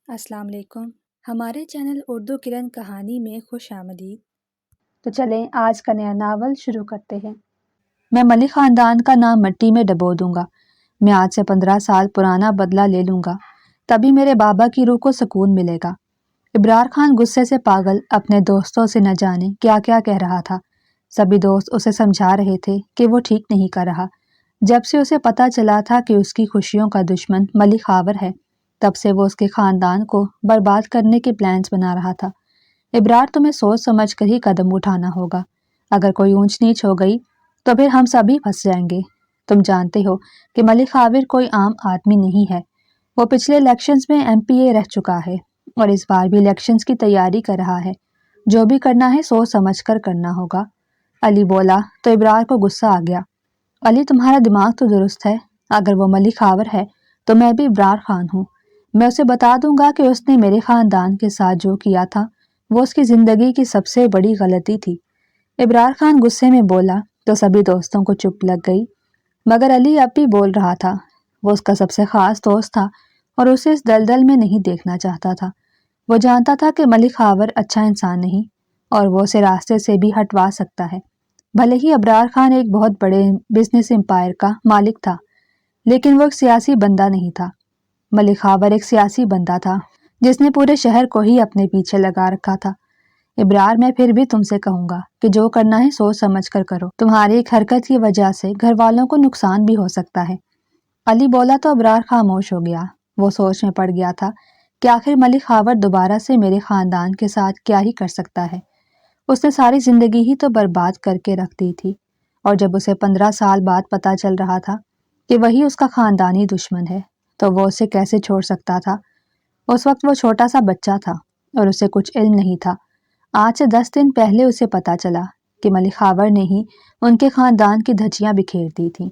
السلام علیکم۔ ہمارے چینل اردو کرن کہانی میں خوش آمدید۔ تو چلیں آج کا نیا ناول شروع کرتے ہیں۔ میں ملک خاندان کا نام مٹی میں ڈبو دوں گا۔ میں آج سے 15 سال پرانا بدلہ لے لوں گا، تبھی میرے بابا کی روح کو سکون ملے گا۔ ابرار خان غصے سے پاگل اپنے دوستوں سے نہ جانے کیا کیا کہہ رہا تھا۔ سبھی دوست اسے سمجھا رہے تھے کہ وہ ٹھیک نہیں کر رہا۔ جب سے اسے پتہ چلا تھا کہ اس کی خوشیوں کا دشمن ملک خاور ہے، تب سے وہ اس کے خاندان کو برباد کرنے کے پلانز بنا رہا تھا۔ ابرار، تمہیں سوچ سمجھ کر ہی قدم اٹھانا ہوگا۔ اگر کوئی اونچ نیچ ہو گئی تو پھر ہم سبھی پھنس جائیں گے۔ تم جانتے ہو کہ ملک خاور کوئی عام آدمی نہیں ہے۔ وہ پچھلے الیکشنز میں MPA رہ چکا ہے اور اس بار بھی الیکشنز کی تیاری کر رہا ہے۔ جو بھی کرنا ہے سوچ سمجھ کر کرنا ہوگا۔ علی بولا تو ابرار کو غصہ آ گیا۔ علی، تمہارا دماغ تو درست ہے۔ اگر وہ ملک خاور ہے تو میں بھی ابرار خان ہوں۔ میں اسے بتا دوں گا کہ اس نے میرے خاندان کے ساتھ جو کیا تھا وہ اس کی زندگی کی سب سے بڑی غلطی تھی۔ ابرار خان غصے میں بولا تو سبھی دوستوں کو چپ لگ گئی، مگر علی اب بھی بول رہا تھا۔ وہ اس کا سب سے خاص دوست تھا اور اسے اس دلدل میں نہیں دیکھنا چاہتا تھا۔ وہ جانتا تھا کہ ملک خاور اچھا انسان نہیں اور وہ اسے راستے سے بھی ہٹوا سکتا ہے۔ بھلے ہی ابرار خان ایک بہت بڑے بزنس امپائر کا مالک تھا، لیکن وہ ایک سیاسی بندہ نہیں تھا۔ ملک خاور ایک سیاسی بندہ تھا جس نے پورے شہر کو ہی اپنے پیچھے لگا رکھا تھا۔ ابرار، میں پھر بھی تم سے کہوں گا کہ جو کرنا ہے سوچ سمجھ کر کرو۔ تمہاری ایک حرکت کی وجہ سے گھر والوں کو نقصان بھی ہو سکتا ہے۔ علی بولا تو ابرار خاموش ہو گیا۔ وہ سوچ میں پڑ گیا تھا کہ آخر ملک خاور دوبارہ سے میرے خاندان کے ساتھ کیا ہی کر سکتا ہے۔ اس نے ساری زندگی ہی تو برباد کر کے رکھ دی تھی، اور جب اسے 15 سال بعد پتہ چل رہا تھا کہ وہی اس کا خاندانی دشمن ہے تو وہ اسے کیسے چھوڑ سکتا تھا۔ اس وقت وہ چھوٹا سا بچہ تھا اور اسے کچھ علم نہیں تھا۔ آج سے 10 دن پہلے اسے پتہ چلا کہ ملک خاور نے ہی ان کے خاندان کی دھجیاں بکھیر دی تھیں۔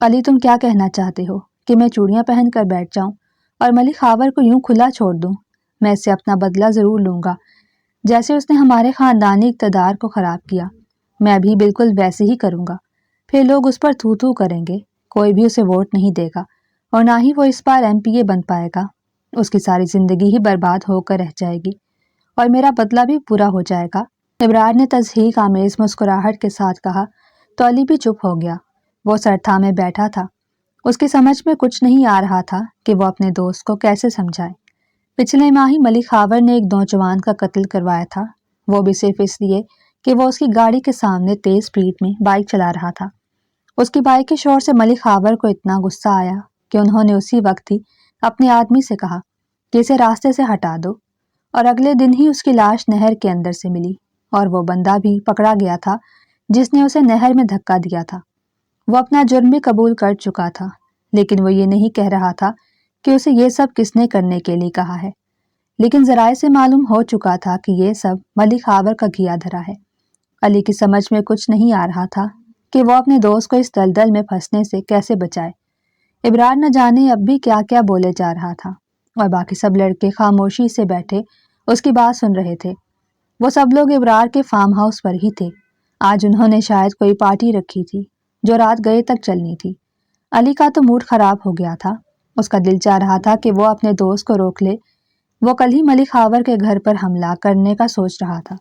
علی، تم کیا کہنا چاہتے ہو کہ میں چوڑیاں پہن کر بیٹھ جاؤں اور ملک خاور کو یوں کھلا چھوڑ دوں؟ میں اس سے اپنا بدلہ ضرور لوں گا۔ جیسے اس نے ہمارے خاندانی اقتدار کو خراب کیا، میں بھی بالکل ویسے ہی کروں گا۔ پھر لوگ اس پر تھو تھو کریں گے، کوئی بھی اسے ووٹ نہیں دے گا اور نہ ہی وہ اس بار MPA بن پائے گا۔ اس کی ساری زندگی ہی برباد ہو کر رہ جائے گی اور میرا بدلہ بھی پورا ہو جائے گا۔ ابرار نے تضحیک آمیز مسکراہٹ کے ساتھ کہا تو علی بھی چپ ہو گیا۔ وہ سر تھامے بیٹھا تھا۔ اس کی سمجھ میں کچھ نہیں آ رہا تھا کہ وہ اپنے دوست کو کیسے سمجھائے۔ پچھلے ماہ ہی ملک خاور نے ایک نوجوان کا قتل کروایا تھا، وہ بھی صرف اس لیے کہ وہ اس کی گاڑی کے سامنے تیز سپیڈ میں بائک چلا رہا تھا۔ اس کی بائک کے شور سے ملک خاور کو اتنا غصہ آیا کہ انہوں نے اسی وقت ہی اپنے آدمی سے کہا کہ اسے راستے سے ہٹا دو، اور اگلے دن ہی اس کی لاش نہر کے اندر سے ملی اور وہ بندہ بھی پکڑا گیا تھا جس نے اسے نہر میں دھکا دیا تھا۔ وہ اپنا جرم بھی قبول کر چکا تھا، لیکن وہ یہ نہیں کہہ رہا تھا کہ اسے یہ سب کس نے کرنے کے لیے کہا ہے، لیکن ذرائع سے معلوم ہو چکا تھا کہ یہ سب ملک خاور کا کیا دھرا ہے۔ علی کی سمجھ میں کچھ نہیں آ رہا تھا کہ وہ اپنے دوست کو اس دلدل میں پھنسنے سے کیسے بچائے۔ ابرار نہ جانے اب بھی کیا کیا بولے جا رہا تھا اور باقی سب لڑکے خاموشی سے بیٹھے اس کی بات سن رہے تھے۔ وہ سب لوگ ابرار کے فارم ہاؤس پر ہی تھے۔ آج انہوں نے شاید کوئی پارٹی رکھی تھی جو رات گئے تک چلنی تھی۔ علی کا تو موڈ خراب ہو گیا تھا۔ اس کا دل چاہ رہا تھا کہ وہ اپنے دوست کو روک لے۔ وہ کل ہی ملک خاور کے گھر پر حملہ کرنے کا سوچ رہا تھا۔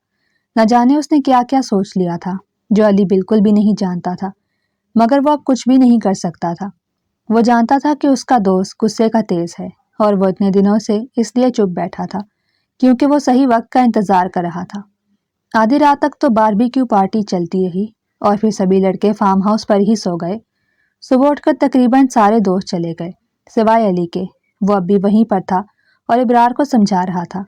نہ جانے اس نے کیا کیا سوچ لیا تھا جو علی بالکل بھی نہیں جانتا تھا، مگر وہ اب کچھ بھی نہیں کر سکتا تھا۔ وہ جانتا تھا کہ اس کا دوست غصے کا تیز ہے اور وہ اتنے دنوں سے اس لیے چپ بیٹھا تھا کیونکہ وہ صحیح وقت کا انتظار کر رہا تھا۔ آدھی رات تک تو باربیکیو پارٹی چلتی رہی اور پھر سبھی لڑکے فارم ہاؤس پر ہی سو گئے۔ صبح اٹھ کر تقریباً سارے دوست چلے گئے سوائے علی کے۔ وہ اب بھی وہیں پر تھا اور ابرار کو سمجھا رہا تھا۔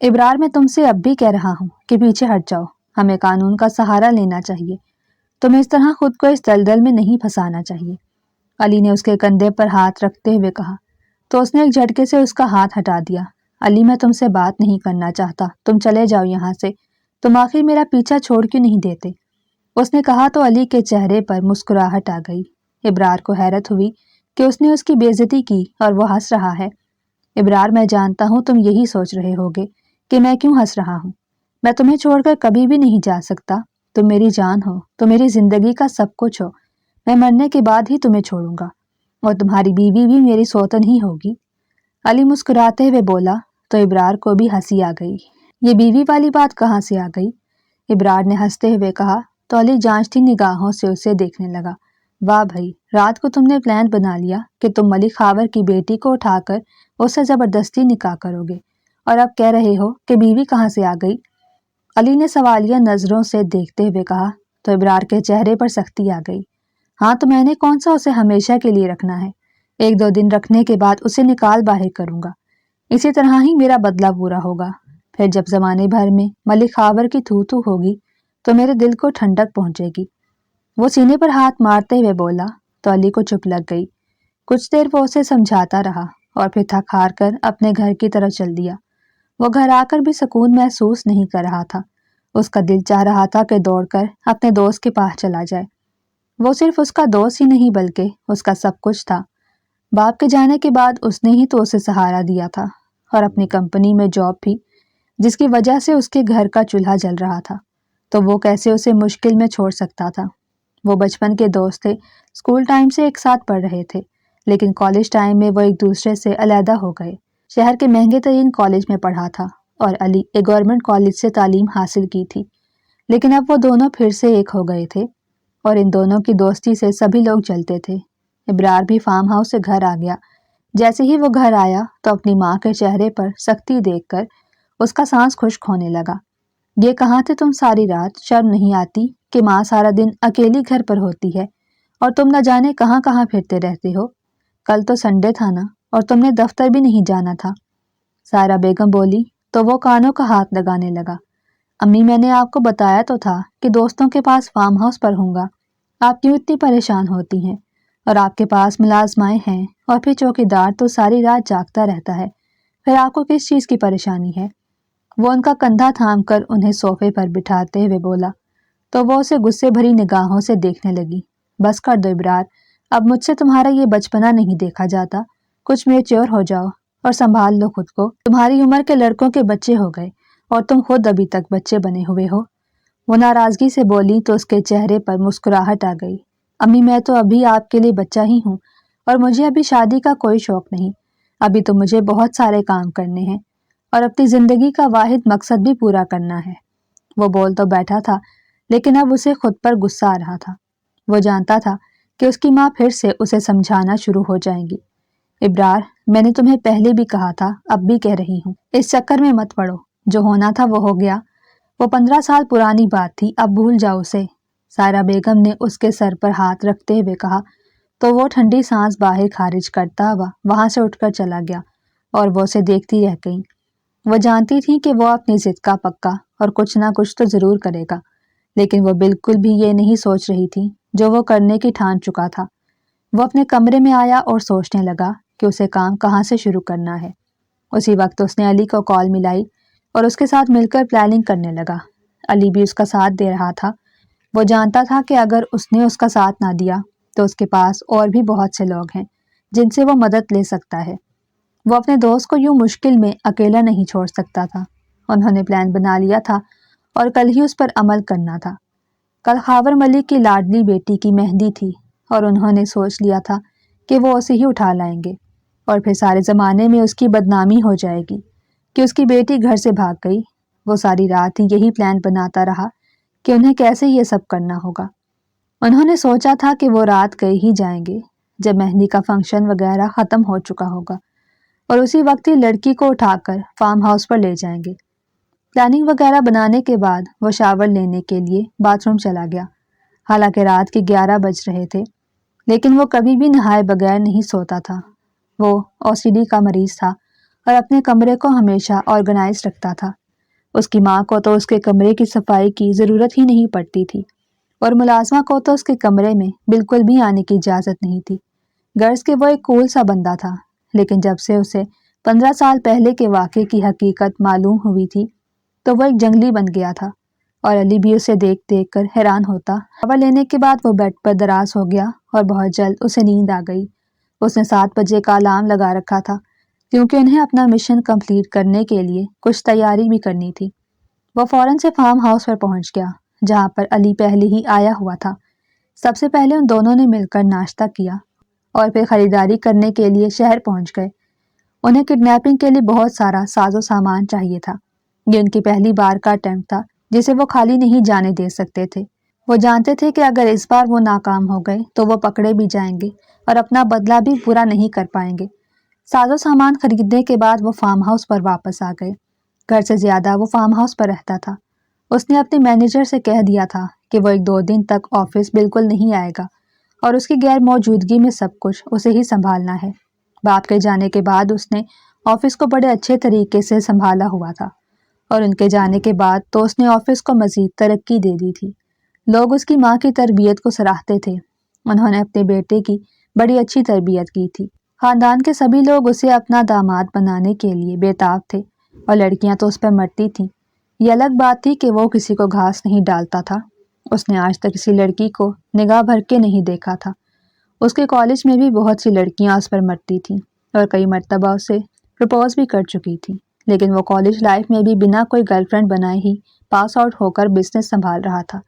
ابرار، میں تم سے اب بھی کہہ رہا ہوں کہ پیچھے ہٹ جاؤ، ہمیں قانون کا سہارا لینا چاہیے، تمہیں اس طرح خود کو اس دلدل میں نہیں پھنسانا چاہیے۔ علی نے اس کے کندھے پر ہاتھ رکھتے ہوئے کہا تو اس نے ایک جھٹکے سے اس کا ہاتھ ہٹا دیا۔ علی، میں تم سے بات نہیں کرنا چاہتا، تم چلے جاؤ یہاں سے، تم آخر میرا پیچھا چھوڑ کیوں نہیں دیتے؟ اس نے کہا تو علی کے چہرے پر مسکراہٹ آ گئی۔ ابرار کو حیرت ہوئی کہ اس نے اس کی بے عزتی کی اور وہ ہنس رہا ہے۔ ابرار، میں جانتا ہوں تم یہی سوچ رہے ہوگے کہ میں کیوں ہنس رہا ہوں۔ میں تمہیں چھوڑ کر کبھی بھی نہیں جا سکتا، تم میری جان ہو، تم میری زندگی کا سب کچھ ہو۔ میں مرنے کے بعد ہی تمہیں چھوڑوں گا اور تمہاری بیوی بھی میری سوتن ہی ہوگی۔ علی مسکراتے ہوئے بولا تو ابرار کو بھی ہنسی آ گئی۔ یہ بیوی والی بات کہاں سے آ گئی؟ ابرار نے ہنستے ہوئے کہا تو علی جانچتی نگاہوں سے اسے دیکھنے لگا۔ واہ بھائی، رات کو تم نے پلان بنا لیا کہ تم ملک خاور کی بیٹی کو اٹھا کر اس سے زبردستی نکاح کرو گے، اور اب کہہ رہے ہو کہ بیوی کہاں سے آ گئی؟ علی نے سوالیہ نظروں سے دیکھتے ہوئے کہا تو ابرار کے چہرے پر سختی آ گئی۔ ہاں تو میں نے کون سا اسے ہمیشہ کے لیے رکھنا ہے؟ 1-2 دن رکھنے کے بعد اسے نکال باہر کروں گا۔ اسی طرح ہی میرا بدلہ پورا ہوگا۔ پھر جب زمانے بھر میں ملک خاور کی تھو تھو ہوگی تو میرے دل کو ٹھنڈک پہنچے گی۔ وہ سینے پر ہاتھ مارتے ہوئے بولا تو علی کو چپ لگ گئی۔ کچھ دیر وہ اسے سمجھاتا رہا اور پھر تھک ہار کر اپنے گھر کی طرف چل دیا۔ وہ گھر آ کر بھی سکون محسوس نہیں کر رہا تھا۔ اس کا دل چاہ رہا تھا کہ دوڑ کر اپنے دوست کے پاس چلا جائے۔ وہ صرف اس کا دوست ہی نہیں بلکہ اس کا سب کچھ تھا۔ باپ کے جانے کے بعد اس نے ہی تو اسے سہارا دیا تھا، اور اپنی کمپنی میں جاب بھی، جس کی وجہ سے اس کے گھر کا چولہا جل رہا تھا، تو وہ کیسے اسے مشکل میں چھوڑ سکتا تھا؟ وہ بچپن کے دوست تھے، اسکول ٹائم سے ایک ساتھ پڑھ رہے تھے، لیکن کالج ٹائم میں وہ ایک دوسرے سے علیحدہ ہو گئے۔ شہر کے مہنگے ترین کالج میں پڑھا تھا اور علی ایک گورنمنٹ کالج سے تعلیم حاصل کی تھی، لیکن اب وہ دونوں پھر سے ایک ہو گئے تھے، اور ان دونوں کی دوستی سے سبھی لوگ جلتے تھے۔ ابرار بھی فارم ہاؤس سے گھر آ گیا۔ جیسے ہی وہ گھر آیا تو اپنی ماں کے چہرے پر سختی دیکھ کر اس کا سانس خشک ہونے لگا۔ یہ کہاں تھے تم ساری رات؟ شرم نہیں آتی کہ ماں سارا دن اکیلی گھر پر ہوتی ہے اور تم نہ جانے کہاں کہاں پھرتے رہتے ہو؟ کل تو سنڈے تھا نا، اور تم نے دفتر بھی نہیں جانا تھا۔ سائرہ بیگم بولی تو وہ کانوں کا ہاتھ لگانے لگا۔ امی، میں نے آپ کو بتایا تو تھا کہ دوستوں کے پاس فارم ہاؤس پر ہوں گا، آپ کیوں اتنی پریشان ہوتی ہیں؟ اور آپ کے پاس ملازمائیں ہیں، اور پھر چوکیدار تو ساری رات جاگتا رہتا ہے، پھر آپ کو کس چیز کی پریشانی ہے؟ وہ ان کا کندھا تھام کر انہیں صوفے پر بٹھاتے ہوئے بولا تو وہ اسے غصے بھری نگاہوں سے دیکھنے لگی۔ بس کر دو ابرار، اب مجھ سے تمہارا یہ بچپنا نہیں دیکھا جاتا، کچھ میچور ہو جاؤ اور سنبھال لو خود کو۔ تمہاری عمر کے لڑکوں کے بچے ہو گئے اور تم خود ابھی تک بچے بنے ہوئے ہو۔ وہ ناراضگی سے بولی تو اس کے چہرے پر مسکراہٹ آ گئی۔ امی، میں تو ابھی آپ کے لیے بچہ ہی ہوں، اور مجھے ابھی شادی کا کوئی شوق نہیں۔ ابھی تو مجھے بہت سارے کام کرنے ہیں اور اپنی زندگی کا واحد مقصد بھی پورا کرنا ہے۔ وہ بول تو بیٹھا تھا، لیکن اب اسے خود پر غصہ آ رہا تھا۔ وہ جانتا تھا کہ اس کی ماں پھر سے اسے سمجھانا شروع ہو جائیں گی۔ ابرار، میں نے تمہیں پہلے بھی کہا تھا، اب بھی کہہ رہی ہوں، اس چکر میں مت پڑو۔ جو ہونا تھا وہ ہو گیا، وہ 15 سال پرانی بات تھی، اب بھول جاؤ اسے۔ سائرہ بیگم نے اس کے سر پر ہاتھ رکھتے ہوئے کہا تو وہ ٹھنڈی سانس باہر خارج کرتا ہوا وہاں سے اٹھ کر چلا گیا، اور وہ اسے دیکھتی رہ گئی۔ وہ جانتی تھی کہ وہ اپنی ضد کا پکا اور کچھ نہ کچھ تو ضرور کرے گا، لیکن وہ بالکل بھی یہ نہیں سوچ رہی تھی جو وہ کرنے کی ٹھان چکا تھا۔ وہ اپنے کمرے میں آیا اور سوچنے لگا کہ اسے کام کہاں سے شروع کرنا ہے۔ اسی وقت اس نے علی کو کال ملائی اور اس کے ساتھ مل کر پلاننگ کرنے لگا۔ علی بھی اس کا ساتھ دے رہا تھا۔ وہ جانتا تھا کہ اگر اس نے اس کا ساتھ نہ دیا تو اس کے پاس اور بھی بہت سے لوگ ہیں جن سے وہ مدد لے سکتا ہے۔ وہ اپنے دوست کو یوں مشکل میں اکیلا نہیں چھوڑ سکتا تھا۔ انہوں نے پلان بنا لیا تھا اور کل ہی اس پر عمل کرنا تھا۔ کل خاور ملک کی لاڈلی بیٹی کی مہندی تھی اور انہوں نے سوچ لیا تھا کہ وہ اسے ہی اٹھا لائیں گے، اور پھر سارے زمانے میں اس کی بدنامی ہو جائے گی کہ اس کی بیٹی گھر سے بھاگ گئی۔ وہ ساری رات ہی یہی پلان بناتا رہا کہ انہیں کیسے یہ سب کرنا ہوگا۔ انہوں نے سوچا تھا کہ وہ رات گئے ہی جائیں گے جب مہندی کا فنکشن وغیرہ ختم ہو چکا ہوگا، اور اسی وقت ہی لڑکی کو اٹھا کر فارم ہاؤس پر لے جائیں گے۔ پلاننگ وغیرہ بنانے کے بعد وہ شاور لینے کے لیے باتھ روم چلا گیا۔ حالانکہ رات کے 11 بج رہے تھے، لیکن وہ کبھی بھی نہائے بغیر نہیں سوتا تھا۔ وہ OCD کا مریض تھا اور اپنے کمرے کو ہمیشہ آرگنائز رکھتا تھا۔ اس کی ماں کو تو اس کے کمرے کی صفائی کی ضرورت ہی نہیں پڑتی تھی، اور ملازمہ کو تو اس کے کمرے میں بالکل بھی آنے کی اجازت نہیں تھی۔ غرض کہ وہ ایک کول سا بندہ تھا، لیکن جب سے اسے 15 سال پہلے کے واقعے کی حقیقت معلوم ہوئی تھی تو وہ ایک جنگلی بن گیا تھا، اور علی بھی اسے دیکھ دیکھ کر حیران ہوتا۔ ہوا لینے کے بعد وہ بیڈ پر دراز ہو گیا اور بہت جلد اسے نیند آ گئی۔ اس نے 7 بجے کا الارم لگا رکھا تھا کیونکہ انہیں اپنا مشن کمپلیٹ کرنے کے لیے کچھ تیاری بھی کرنی تھی۔ وہ فوراً سے فارم ہاؤس پر پہنچ گیا جہاں پر علی پہلے ہی آیا ہوا تھا۔ سب سے پہلے ان دونوں نے مل کر ناشتہ کیا اور پھر خریداری کرنے کے لیے شہر پہنچ گئے۔ انہیں کڈنیپنگ کے لیے بہت سارا ساز و سامان چاہیے تھا۔ یہ ان کی پہلی بار کا اٹیمپٹ تھا جسے وہ خالی نہیں جانے دے سکتے تھے۔ وہ جانتے تھے کہ اگر اس بار وہ ناکام ہو گئے تو وہ پکڑے بھی جائیں گے اور اپنا بدلہ بھی پورا نہیں کر پائیں گے۔ ساز و سامان خریدنے کے بعد وہ فارم ہاؤس پر واپس آ گئے۔ گھر سے زیادہ وہ فارم ہاؤس پر رہتا تھا۔ اس نے اپنے مینیجر سے کہہ دیا تھا کہ وہ 1-2 دن تک آفس بالکل نہیں آئے گا اور اس کی غیر موجودگی میں سب کچھ اسے ہی سنبھالنا ہے۔ باپ کے جانے کے بعد اس نے آفس کو بڑے اچھے طریقے سے سنبھالا ہوا تھا اور ان کے جانے کے بعد تو اس نے آفس کو مزید ترقی دے دی تھی۔ لوگ اس کی ماں کی تربیت کو سراہتے تھے۔ انہوں نے اپنے بیٹے کی بڑی اچھی تربیت کی تھی۔ خاندان کے سبھی لوگ اسے اپنا داماد بنانے کے لیے بےتاب تھے اور لڑکیاں تو اس پہ مرتی تھیں۔ یہ الگ بات تھی کہ وہ کسی کو گھاس نہیں ڈالتا تھا۔ اس نے آج تک کسی لڑکی کو نگاہ بھر کے نہیں دیکھا تھا۔ اس کے کالج میں بھی بہت سی لڑکیاں اس پر مرتی تھیں اور کئی مرتبہ اسے پرپوز بھی کر چکی تھی، لیکن وہ کالج لائف میں بھی بنا کوئی گرل فرینڈ بنائے ہی پاس آؤٹ ہو کر بزنس سنبھال رہا تھا۔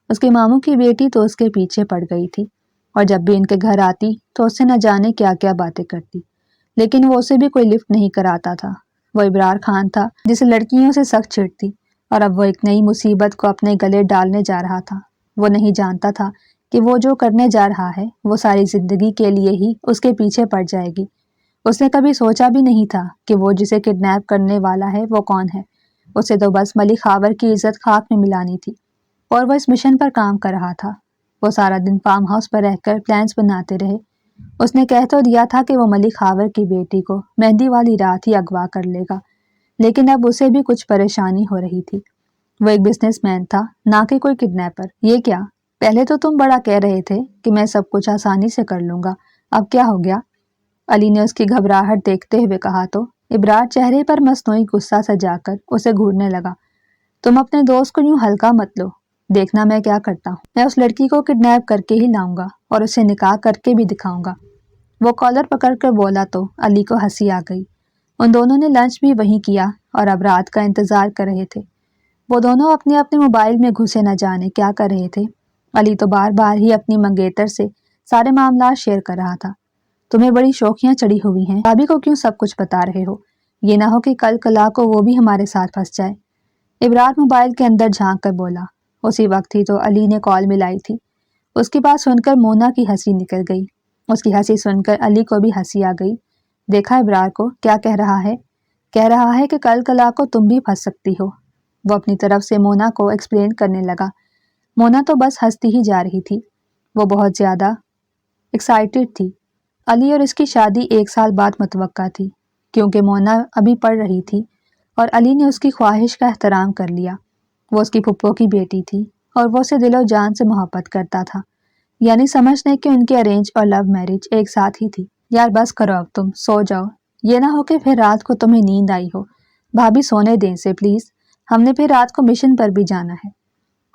اس کے ماموں کی بیٹی تو اس کے پیچھے پڑ گئی تھی اور جب بھی ان کے گھر آتی تو اس سے نہ جانے کیا کیا باتیں کرتی، لیکن وہ اسے بھی کوئی لفٹ نہیں کراتا تھا۔ وہ ابرار خان تھا جسے لڑکیوں سے سخت چڑھتی اور اب وہ ایک نئی مصیبت کو اپنے گلے ڈالنے جا رہا تھا۔ وہ نہیں جانتا تھا کہ وہ جو کرنے جا رہا ہے وہ ساری زندگی کے لیے ہی اس کے پیچھے پڑ جائے گی۔ اس نے کبھی سوچا بھی نہیں تھا کہ وہ جسے کڈنیپ کرنے والا ہے وہ کون ہے۔ اسے تو بس ملک خاور کی عزت خاک میں ملانی تھی اور وہ اس مشن پر کام کر رہا تھا۔ وہ سارا دن فارم ہاؤس پر رہ کر پلانس بناتے رہے۔ اس نے کہہ تو دیا تھا کہ وہ ملک خاور کی بیٹی کو مہندی والی رات ہی اغوا کر لے گا، لیکن اب اسے بھی کچھ پریشانی ہو رہی تھی۔ وہ ایک بزنس مین تھا، نہ کہ کوئی کڈنیپر۔ یہ کیا؟ پہلے تو تم بڑا کہہ رہے تھے کہ میں سب کچھ آسانی سے کر لوں گا، اب کیا ہو گیا؟ علی نے اس کی گھبراہٹ دیکھتے ہوئے کہا تو ابرار چہرے پر مصنوعی غصہ سجا کر اسے گھورنے لگا۔ تم اپنے دوست کو یوں ہلکا مت لو، دیکھنا میں کیا کرتا ہوں۔ میں اس لڑکی کو کڈنیپ کر کے ہی لاؤں گا اور اسے نکاح کر کے بھی دکھاؤں گا۔ وہ کالر پکڑ کر بولا تو علی کو ہنسی آ گئی۔ ان دونوں نے لنچ بھی وہیں کیا اور اب رات کا انتظار کر رہے تھے۔ وہ دونوں اپنے اپنے موبائل میں گھسے نہ جانے کیا کر رہے تھے۔ علی تو بار بار ہی اپنی منگیتر سے سارے معاملات شیئر کر رہا تھا۔ تمہیں بڑی شوخیاں چڑھی ہوئی ہیں، بھابھی کو کیوں سب کچھ بتا رہے ہو؟ یہ نہ ہو کہ کل کلا کو وہ بھی ہمارے ساتھ پھنس جائے۔ ابرار موبائل کے اندر جھانک کر بولا۔ اسی وقت ہی تو علی نے کال ملائی تھی۔ اس کی بات سن کر مونا کی ہنسی نکل گئی۔ اس کی ہنسی سن کر علی کو بھی ہنسی آ گئی۔ دیکھا ابرار کو کیا کہہ رہا ہے؟ کہہ رہا ہے کہ کل کلا کو تم بھی پھنس سکتی ہو۔ وہ اپنی طرف سے مونا کو ایکسپلین کرنے لگا۔ مونا تو بس ہنستی ہی جا رہی تھی۔ وہ بہت زیادہ ایکسائٹڈ تھی۔ علی اور اس کی شادی 1 سال بعد متوقع تھی، کیونکہ مونا ابھی پڑھ رہی تھی اور علی نے اس کی خواہش کا احترام کر لیا۔ وہ اس کی پھپھو کی بیٹی تھی اور وہ اسے دل و جان سے محبت کرتا تھا، یعنی سمجھ لیں کہ ان کی ارینج اور لو میرج ایک ساتھ ہی تھی۔ یار بس کرو اب تم سو جاؤ، یہ نہ ہو کہ پھر رات کو تمہیں نیند آئی ہو۔ بھابھی سونے دیں سے پلیز، ہم نے پھر رات کو مشن پر بھی جانا ہے۔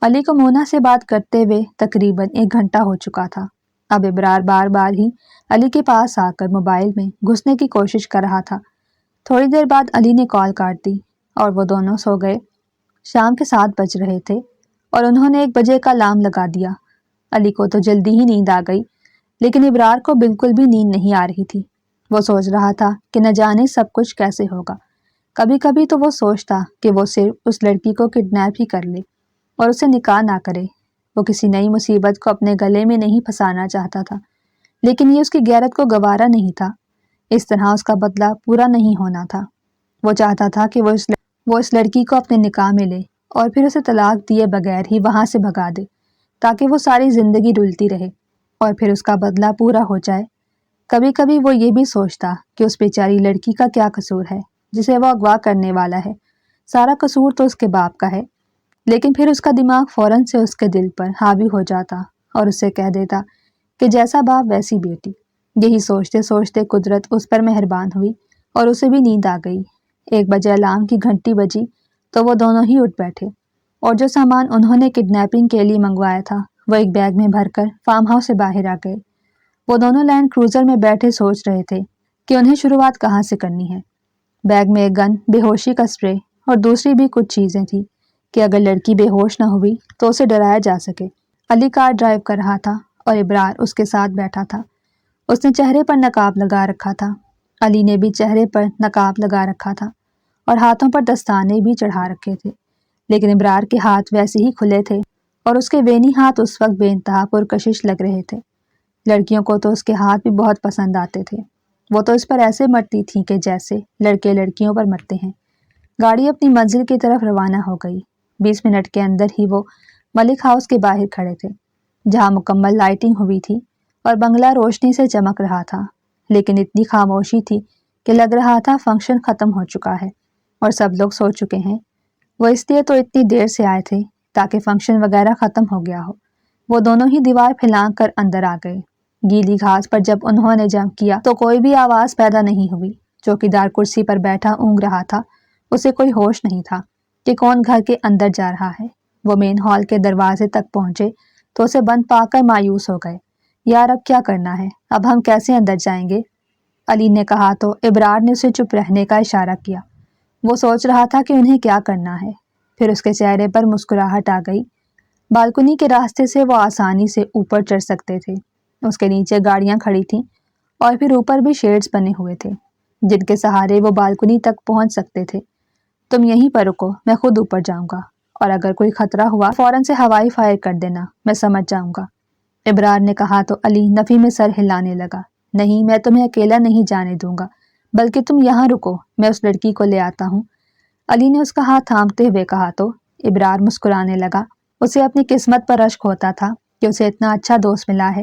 علی کو مونا سے بات کرتے ہوئے تقریباً 1 گھنٹہ ہو چکا تھا۔ اب ابرار بار بار ہی علی کے پاس آ کر موبائل میں گھسنے کی کوشش کر رہا تھا۔ تھوڑی دیر بعد علی نے کال کاٹ دی اور وہ دونوں سو گئے۔ شام کے 7 بج رہے تھے اور انہوں نے 1 بجے کا الارم لگا دیا۔ علی کو تو جلدی ہی نیند آ گئی، لیکن ابرار کو بالکل بھی نیند نہیں آ رہی تھی۔ وہ سوچ رہا تھا کہ نہ جانے سب کچھ کیسے ہوگا۔ کبھی کبھی تو وہ سوچتا کہ وہ صرف اس لڑکی کو کڈنیپ ہی کر لے اور اسے نکاح نہ کرے۔ وہ کسی نئی مصیبت کو اپنے گلے میں نہیں پھنسانا چاہتا تھا، لیکن یہ اس کی غیرت کو گوارا نہیں تھا۔ اس طرح اس کا بدلہ پورا نہیں ہونا تھا۔ وہ چاہتا تھا کہ وہ اس لڑکی کو اپنے نکاح میں لے اور پھر اسے طلاق دیے بغیر ہی وہاں سے بھگا دے، تاکہ وہ ساری زندگی رلتی رہے اور پھر اس کا بدلہ پورا ہو جائے۔ کبھی کبھی وہ یہ بھی سوچتا کہ اس بیچاری لڑکی کا کیا قصور ہے جسے وہ اغوا کرنے والا ہے۔ سارا قصور تو اس کے باپ کا ہے، لیکن پھر اس کا دماغ فوراً سے اس کے دل پر حاوی ہو جاتا اور اسے کہہ دیتا کہ جیسا باپ ویسی بیٹی۔ یہی سوچتے سوچتے قدرت اس پر مہربان ہوئی اور اسے بھی نیند آ گئی۔ 1 بجے الارم کی گھنٹی بجی تو وہ دونوں ہی اٹھ بیٹھے اور جو سامان انہوں نے کڈنیپنگ کے لیے منگوایا تھا وہ ایک بیگ میں بھر کر فارم ہاؤس سے باہر آ گئے۔ وہ دونوں لینڈ کروزر میں بیٹھے سوچ رہے تھے کہ انہیں شروعات کہاں سے کرنی ہے۔ بیگ میں ایک گن، بے ہوشی کا اسپرے اور دوسری بھی کچھ چیزیں تھیں کہ اگر لڑکی بے ہوش نہ ہوئی تو اسے ڈرایا جا سکے۔ علی کار ڈرائیو کر رہا تھا اور ابرار اس کے ساتھ بیٹھا تھا۔ اس نے چہرے پر نقاب لگا رکھا تھا۔ علی نے بھی چہرے پر نقاب لگا رکھا تھا اور ہاتھوں پر دستانے بھی چڑھا رکھے تھے، لیکن ابرار کے ہاتھ ویسے ہی کھلے تھے اور اس کے بینی ہاتھ اس وقت بے انتہا پرکشش لگ رہے تھے۔ لڑکیوں کو تو اس کے ہاتھ بھی بہت پسند آتے تھے، وہ تو اس پر ایسے مرتی تھی کہ جیسے لڑکے لڑکیوں پر مرتے ہیں۔ گاڑی اپنی منزل کی طرف روانہ ہو گئی۔ 20 منٹ کے اندر ہی وہ ملک ہاؤس کے باہر کھڑے تھے، جہاں مکمل لائٹنگ ہوئی تھی اور بنگلہ روشنی سے چمک رہا تھا، لیکن اتنی خاموشی تھی کہ لگ رہا تھا فنکشن ختم ہو چکا ہے اور سب لوگ سو چکے ہیں۔ وہ اس لیے تو اتنی دیر سے آئے تھے تاکہ فنکشن وغیرہ ختم ہو گیا ہو۔ وہ دونوں ہی دیوار پھیلان کر اندر آ گئے۔ گیلی گھاس پر جب انہوں نے جمپ کیا تو کوئی بھی آواز پیدا نہیں ہوئی۔ چوکیدار کرسی پر بیٹھا اونگ رہا تھا، اسے کوئی ہوش نہیں تھا کہ کون گھر کے اندر جا رہا ہے۔ وہ مین ہال کے دروازے تک پہنچے تو اسے بند پا کر مایوس ہو گئے۔ یار اب کیا کرنا ہے؟ اب ہم کیسے اندر جائیں گے؟ علی نے کہا تو ابرار نے اسے چپ رہنے کا اشارہ کیا۔ وہ سوچ رہا تھا کہ انہیں کیا کرنا ہے، پھر اس کے چہرے پر مسکراہٹ آ گئی۔ بالکنی کے راستے سے وہ آسانی سے اوپر چڑھ سکتے تھے۔ اس کے نیچے گاڑیاں کھڑی تھیں اور پھر اوپر بھی شیڈز بنے ہوئے تھے جن کے سہارے وہ بالکنی تک پہنچ سکتے تھے۔ تم یہیں پر رکو، میں خود اوپر جاؤں گا، اور اگر کوئی خطرہ ہوا فوراً سے ہوائی فائر کر دینا، میں سمجھ جاؤں گا۔ ابرار نے کہا تو علی نفی میں سر ہلانے لگا۔ نہیں، میں تمہیں اکیلا نہیں جانے دوں گا، بلکہ تم یہاں رکو، میں اس لڑکی کو لے آتا ہوں۔ علی نے اس کا ہاتھ تھامتے ہوئے کہا تو ابرار مسکرانے لگا۔ اسے اپنی قسمت پر رشک ہوتا تھا کہ اسے اتنا اچھا دوست ملا ہے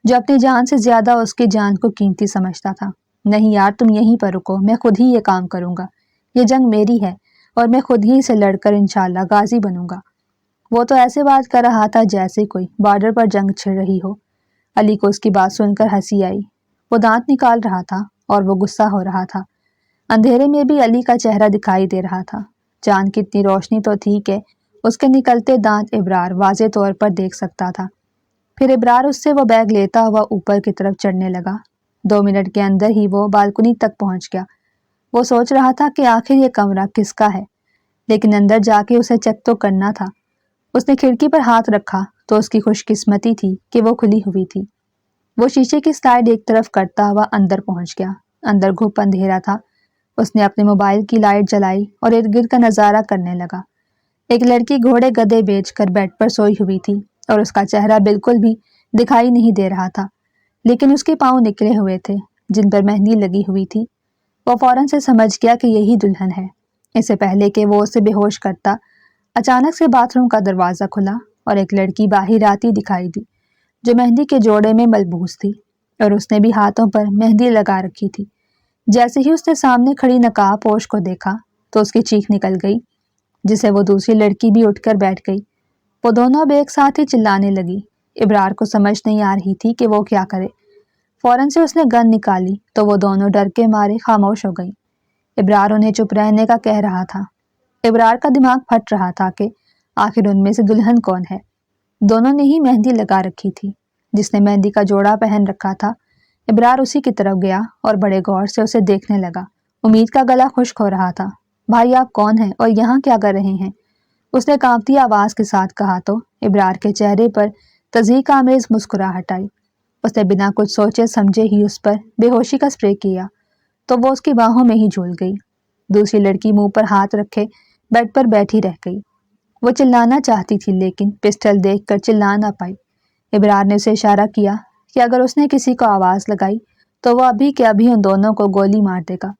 جو اپنی جان سے زیادہ اس کی جان کو قیمتی سمجھتا تھا۔ نہیں یار، تم یہیں پر رکو، میں خود ہی یہ کام کروں گا، یہ جنگ میری ہے اور میں خود ہی اسے لڑ کر انشاءاللہ غازی بنوں گا۔ وہ تو ایسے بات کر رہا تھا جیسے کوئی بارڈر پر جنگ چھڑ رہی ہو۔ علی کو اس کی بات سن کر ہنسی آئی۔ وہ دانت نکال رہا تھا اور وہ غصہ ہو رہا تھا۔ اندھیرے میں بھی علی کا چہرہ دکھائی دے رہا تھا۔ چاند کی اتنی روشنی تو تھی کہ اس کے نکلتے دانت ابرار واضح طور پر دیکھ سکتا تھا۔ پھر ابرار اس سے وہ بیگ لیتا ہوا اوپر کی طرف چڑھنے لگا۔ 2 منٹ کے اندر ہی وہ بالکنی تک پہنچ گیا۔ وہ سوچ رہا تھا کہ آخر یہ کمرہ کس کا ہے، لیکن اندر جا کے اسے چیک تو کرنا تھا۔ اس نے کھڑکی پر ہاتھ رکھا تو اس کی خوش قسمتی تھی کہ وہ کھلی ہوئی تھی۔ وہ شیشے کی سلائیڈ ایک طرف کرتا ہوا اندر پہنچ گیا۔ اندر گھپ اندھیرا تھا۔ اس نے اپنے موبائل کی لائٹ جلائی اور ارد گرد کا نظارہ کرنے لگا۔ ایک لڑکی گھوڑے گدھے بیچ کر بیڈ پر سوئی ہوئی تھی اور اس کا چہرہ بالکل بھی دکھائی نہیں دے رہا تھا، لیکن اس کے پاؤں نکلے ہوئے تھے جن پر مہندی لگی ہوئی تھی۔ وہ فوراً سے سمجھ گیا کہ یہی دلہن ہے۔ اس سے پہلے کہ وہ اسے بے ہوش کرتا، اچانک سے باتھ روم کا دروازہ کھلا اور ایک لڑکی باہر آتی دکھائی دی جو مہندی کے جوڑے میں ملبوس تھی، اور اس نے بھی ہاتھوں پر مہندی لگا رکھی تھی۔ جیسے ہی اس نے سامنے کھڑی نقاب پوش کو دیکھا تو اس کی چیخ نکل گئی، جسے وہ دوسری لڑکی بھی اٹھ کر بیٹھ گئی۔ وہ دونوں اب ایک ساتھ ہی چلانے لگی۔ ابرار کو سمجھ نہیں آ رہی تھی کہ وہ کیا کرے۔ فوراً سے اس نے گن نکالی تو وہ دونوں ڈر کے مارے خاموش ہو گئیں۔ ابرار انہیں چپ رہنے کا کہہ رہا تھا۔ ابرار کا دماغ پھٹ رہا تھا کہ آخر ان میں سے دلہن کون ہے۔ دونوں نے ہی مہندی لگا رکھی تھی۔ جس نے مہندی کا جوڑا پہن رکھا تھا، ابرار اسی کی طرف گیا اور بڑے غور سے اسے دیکھنے لگا۔ امید کا گلا خشک ہو رہا تھا۔ بھائی آپ کون ہیں اور یہاں کیا کر رہے ہیں؟ اس نے کانپتی آواز کے ساتھ کہا تو ابرار کے چہرے پر تضحیک آمیز مسکراہٹ آئی۔ اس نے بنا کچھ سوچے سمجھے ہی اس پر بے ہوشی کا سپرے کیا تو وہ اس کی باہوں میں ہی جھول گئی۔ دوسری لڑکی منہ پر ہاتھ رکھے بیڈ پر بیٹھی رہ گئی۔ وہ چلانا چاہتی تھی لیکن پسٹل دیکھ کر چلا نہ پائی۔ ابرار نے اسے اشارہ کیا کہ اگر اس نے کسی کو آواز لگائی تو وہ ابھی کے ابھی ان دونوں کو گولی مار دے گا۔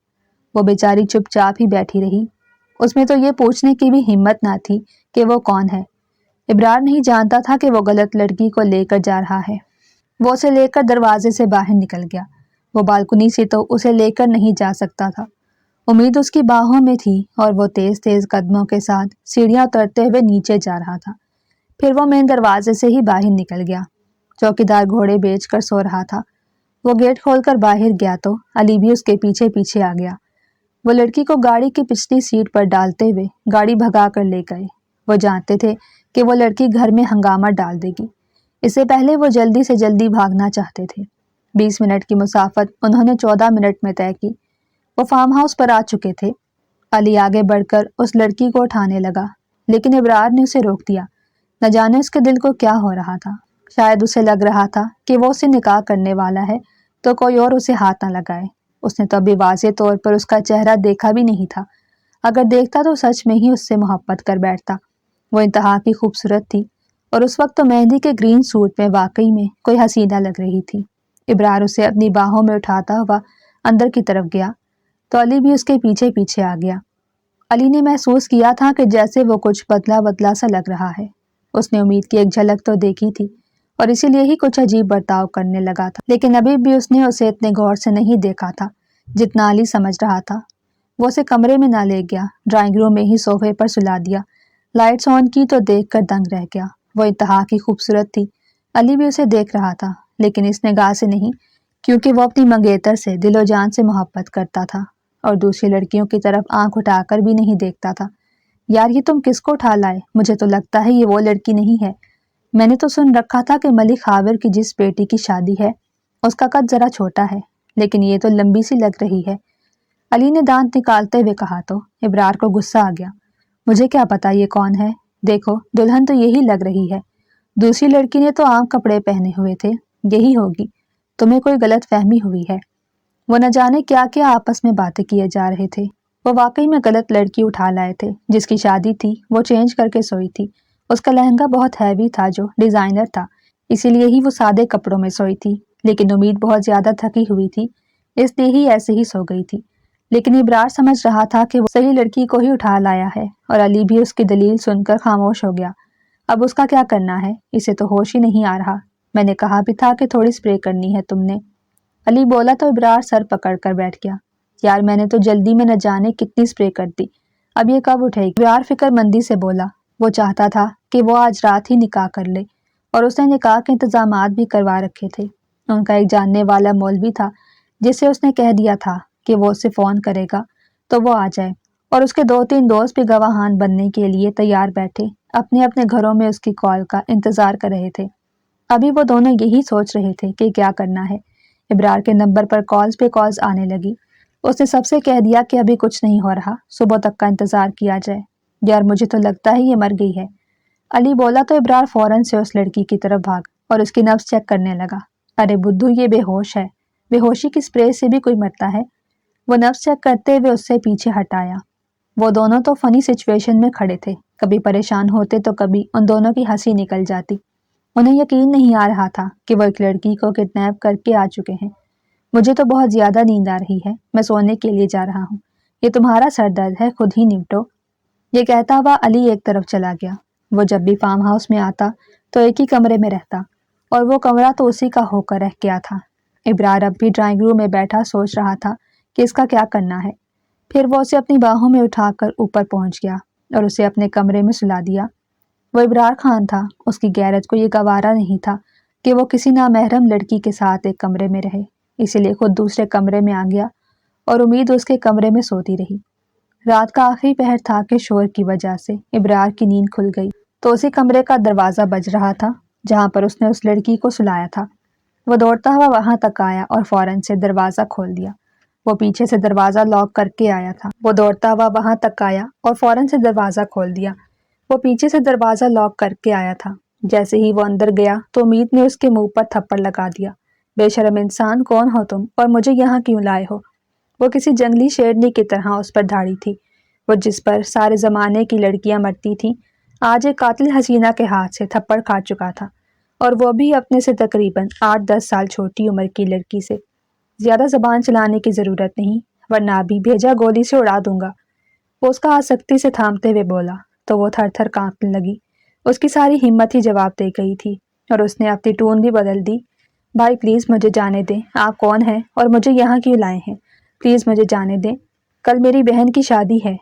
وہ بیچاری چپ چاپ ہی بیٹھی رہی۔ اس میں تو یہ پوچھنے کی بھی ہمت نہ تھی کہ وہ کون ہے۔ ابرار نہیں جانتا تھا کہ وہ غلط لڑکی کو لے کر جا رہا ہے۔ وہ اسے لے کر دروازے سے باہر نکل گیا۔ وہ بالکنی سے تو اسے لے کر نہیں جا سکتا تھا۔ امید اس کی باہوں میں تھی اور وہ تیز تیز قدموں کے ساتھ سیڑھیاں اترتے ہوئے نیچے جا رہا تھا۔ پھر وہ مین دروازے سے ہی باہر نکل گیا۔ چوکیدار گھوڑے بیچ کر سو رہا تھا۔ وہ گیٹ کھول کر باہر گیا تو علی بھی اس کے پیچھے پیچھے آ گیا۔ وہ لڑکی کو گاڑی کی پچھلی سیٹ پر ڈالتے ہوئے گاڑی بھگا کر لے گئے۔ وہ جانتے تھے کہ وہ لڑکی گھر میں ہنگامہ ڈال دے گی۔ اس سے پہلے وہ جلدی سے جلدی بھاگنا چاہتے تھے۔ 20 منٹ کی مسافت انہوں نے 14 منٹ میں طے کی۔ وہ فارم ہاؤس پر آ چکے تھے۔ علی آگے بڑھ کر اس لڑکی کو اٹھانے لگا لیکن ابرار نے اسے روک دیا۔ نہ جانے اس کے دل کو کیا ہو رہا تھا۔ شاید اسے لگ رہا تھا کہ وہ اسے نکاح کرنے والا ہے تو کوئی اور اسے ہاتھ نہ لگائے۔ اس نے تو ابھی واضح طور پر اس کا چہرہ دیکھا بھی نہیں تھا، اگر دیکھتا تو سچ میں ہی اس سے محبت کر بیٹھتا۔ وہ انتہا کی خوبصورت تھی اور اس وقت تو مہندی کے گرین سوٹ میں واقعی میں کوئی حسینہ لگ رہی تھی۔ ابرار اسے اپنی باہوں میں اٹھاتا ہوا اندر کی طرف گیا تو علی بھی اس کے پیچھے پیچھے آ گیا۔ علی نے محسوس کیا تھا کہ جیسے وہ کچھ بدلا بدلا سا لگ رہا ہے۔ اس نے امید کی ایک جھلک تو دیکھی تھی اور اسی لیے ہی کچھ عجیب برتاؤ کرنے لگا تھا، لیکن ابھی بھی اس نے اسے اتنے غور سے نہیں دیکھا تھا جتنا علی سمجھ رہا تھا۔ وہ اسے کمرے میں نہ لے گیا، ڈرائنگ روم میں ہی صوفے پر سلا دیا، لائٹس آن کی تو دیکھ کر دنگ رہ گیا۔ وہ انتہا کی خوبصورت تھی، علی بھی اسے دیکھ رہا تھا، لیکن اس نگاہ سے نہیں، کیونکہ وہ اپنی منگیتر سے دل و جان سے محبت کرتا تھا اور دوسری لڑکیوں کی طرف آنکھ اٹھا کر بھی نہیں دیکھتا تھا۔ یار یہ تم کس کو اٹھا لائے؟ مجھے تو لگتا ہے یہ وہ لڑکی نہیں ہے۔ میں نے تو سن رکھا تھا کہ ملک خاور کی جس بیٹی کی شادی ہے اس کا قد ذرا چھوٹا ہے، لیکن یہ تو لمبی سی لگ رہی ہے۔ علی نے دانت نکالتے ہوئے کہا تو ابرار کو غصہ آ گیا۔ مجھے کیا پتا یہ کون ہے؟ دیکھو دلہن تو یہی لگ رہی ہے، دوسری لڑکی نے تو عام کپڑے پہنے ہوئے تھے، یہی ہوگی، تمہیں کوئی غلط فہمی ہوئی ہے۔ وہ نہ جانے کیا کیا آپس میں باتیں کیے جا رہے تھے۔ وہ واقعی میں غلط لڑکی اٹھا لائے تھے، جس کی شادی تھی وہ چینج کر کے سوئی تھی۔ اس کا لہنگا بہت ہیوی تھا جو ڈیزائنر تھا، اسی لیے ہی وہ سادے کپڑوں میں سوئی تھی، لیکن امید بہت زیادہ تھکی ہوئی تھی اس لیے ہی ایسے ہی سو گئی تھی۔ لیکن ابرار سمجھ رہا تھا کہ وہ صحیح لڑکی کو ہی اٹھا لایا ہے، اور علی بھی اس کی دلیل سن کر خاموش ہو گیا۔ اب اس کا کیا کرنا ہے؟ اسے تو ہوش ہی نہیں آ رہا۔ میں نے کہا بھی تھا کہ تھوڑی اسپرے کرنی ہے تم نے، علی بولا تو ابرار سر پکڑ کر بیٹھ گیا۔ یار میں نے تو جلدی میں نہ جانے کتنی اسپرے کر دی، اب یہ کب اٹھے گی؟ ابرار فکر مندی سے بولا۔ وہ چاہتا تھا کہ وہ آج رات ہی نکاح کر لے، اور اس نے نکاح کے انتظامات بھی کروا رکھے تھے۔ ان کا ایک جاننے والا مولوی تھا جسے اس نے کہہ دیا تھا کہ وہ اسے فون کرے گا تو وہ آ جائے، اور اس کے 2-3 دوست بھی گواہان بننے کے لیے تیار بیٹھے اپنے اپنے گھروں میں اس کی کال کا انتظار کر رہے تھے۔ ابھی وہ دونوں یہی سوچ رہے تھے کہ کیا کرنا ہے۔ ابرار کے نمبر پر کالز پہ کالز آنے لگی۔ اس نے سب سے کہہ دیا کہ ابھی کچھ نہیں ہو رہا، صبح تک کا انتظار کیا جائے۔ یار مجھے تو لگتا ہے یہ مر گئی ہے، علی بولا تو ابرار فوراً سے اس لڑکی کی طرف بھاگ اور اس کی نبض چیک کرنے لگا۔ ارے بدھو یہ بے ہوش ہے، بے ہوشی کی اسپرے سے بھی کوئی مرتا ہے؟ وہ نبض چیک کرتے ہوئے اس سے پیچھے ہٹایا۔ وہ دونوں تو فنی سچویشن میں کھڑے تھے، کبھی پریشان ہوتے تو کبھی ان دونوں کی ہنسی نکل جاتی۔ انہیں یقین نہیں آ رہا تھا کہ وہ ایک لڑکی کو کڈنیپ کر کے آ چکے ہیں۔ مجھے تو بہت زیادہ نیند آ رہی ہے، میں سونے کے لیے جا رہا ہوں، یہ تمہارا سر درد ہے خود ہی نمٹو۔ یہ کہتا ہوا علی ایک طرف چلا گیا۔ وہ جب بھی فارم ہاؤس میں آتا تو ایک ہی کمرے میں رہتا، اور وہ کمرہ تو اسی کا ہو کر رہ گیا تھا۔ ابرار اب بھی ڈرائنگ روم میں بیٹھا سوچ رہا تھا کہ اس کا کیا کرنا ہے۔ پھر وہ اسے اپنی باہوں میں اٹھا کر اوپر پہنچ گیا اور اسے اپنے کمرے میں سلا دیا۔ وہ ابرار خان تھا، اس کی غیرت کو یہ گوارا نہیں تھا کہ وہ کسی نامحرم لڑکی کے ساتھ ایک کمرے میں رہے، اسی لیے خود دوسرے کمرے میں آ گیا اور امید اس کے کمرے میں سوتی رہی۔ رات کا آخری پہر تھا کہ شور کی وجہ سے ابرار کی نیند کھل گئی تو اسی کمرے کا دروازہ بج رہا تھا جہاں پر اس نے اس لڑکی کو سلایا تھا۔ وہ دوڑتا ہوا وہاں تک آیا اور فوراً سے دروازہ کھول دیا۔ وہ پیچھے سے دروازہ لاک کر کے آیا تھا۔ وہ دوڑتا ہوا وہاں تک آیا اور فوراً سے دروازہ کھول دیا۔ وہ پیچھے سے دروازہ لاک کر کے آیا تھا۔ جیسے ہی وہ اندر گیا تو امید نے اس کے منہ پر تھپڑ لگا دیا۔ بے شرم انسان، کون ہو تم اور مجھے یہاں کیوں لائے ہو؟ وہ کسی جنگلی شیرنی کی طرح اس پر دھاڑی تھی۔ وہ جس پر سارے زمانے کی لڑکیاں مرتی تھیں آج ایک قاتل حسینہ کے ہاتھ سے تھپڑ کھا چکا تھا، اور وہ بھی اپنے سے تقریباً 8-10 سال چھوٹی عمر کی لڑکی سے۔ زیادہ زبان چلانے کی ضرورت نہیں، ورنہ ابھی بھیجا گولی سے اڑا دوں گا، وہ اس کا ہاتھ سختی سے تھامتے ہوئے بولا تو وہ تھر تھر کانپنے لگی۔ اس کی ساری ہمت ہی جواب دے گئی تھی اور اس نے اپنی ٹون بھی بدل دی۔ بھائی پلیز مجھے جانے دیں، آپ کون ہیں اور مجھے یہاں کیوں لائے ہیں؟ پلیز مجھے جانے دیں، کل میری بہن کی شادی ہے،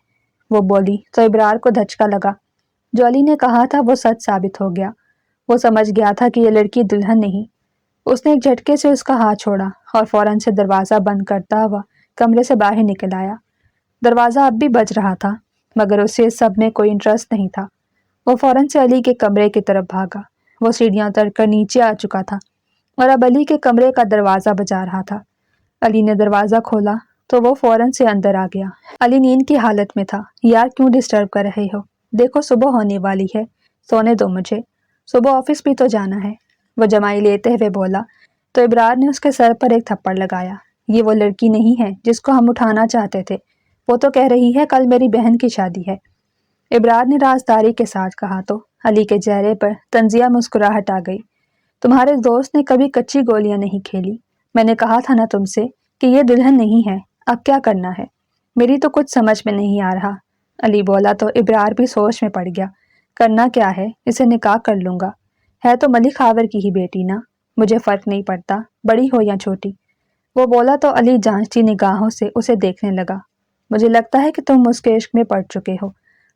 وہ بولی تو ابرار کو دھچکا لگا۔ جو علی نے کہا تھا وہ سچ ثابت ہو گیا۔ وہ سمجھ گیا تھا کہ یہ لڑکی دلہن نہیں۔ اس نے ایک جھٹکے سے اس کا ہاتھ چھوڑا اور فوراً سے دروازہ بند کرتا ہوا کمرے سے باہر نکل آیا۔ دروازہ اب بھی بج رہا تھا مگر اسے اس سب میں کوئی انٹرسٹ نہیں تھا۔ وہ فوراً سے علی کے کمرے کی طرف بھاگا۔ وہ سیڑھیاں اتر کر نیچے آ چکا تھا اور اب علی کے کمرے کا دروازہ بجا رہا تھا۔ علی نے دروازہ کھولا تو وہ فوراً سے اندر آ گیا۔ علی نیند کی حالت میں تھا۔ یار کیوں ڈسٹرب کر رہے ہو؟ دیکھو صبح ہونے والی ہے، سونے دو مجھے، صبح آفس بھی تو جانا ہے، وہ جمائی لیتے ہوئے بولا تو ابرار نے اس کے سر پر ایک تھپڑ لگایا۔ یہ وہ لڑکی نہیں ہے جس کو ہم اٹھانا چاہتے تھے، وہ تو کہہ رہی ہے کل میری بہن کی شادی ہے۔ ابرار نے رازداری کے ساتھ کہا تو علی کے چہرے پر طنزیہ مسکراہٹ آ گئی۔ تمہارے دوست نے کبھی کچی گولیاں نہیں کھیلی، میں نے کہا تھا نا تم سے کہ یہ دلہن نہیں ہے، اب کیا کرنا ہے؟ میری تو کچھ سمجھ میں نہیں آ رہا، علی بولا تو ابرار بھی سوچ میں پڑ گیا۔ کرنا کیا ہے، اسے نکاح کر لوں گا، ہے تو ملک خاور کی ہی بیٹی نا، مجھے فرق نہیں پڑتا بڑی ہو یا چھوٹی۔ وہ بولا تو علی جانچتی نگاہوں سے اسے دیکھنے لگا۔ مجھے لگتا ہے کہ تم اس کے عشق میں پڑ چکے ہو،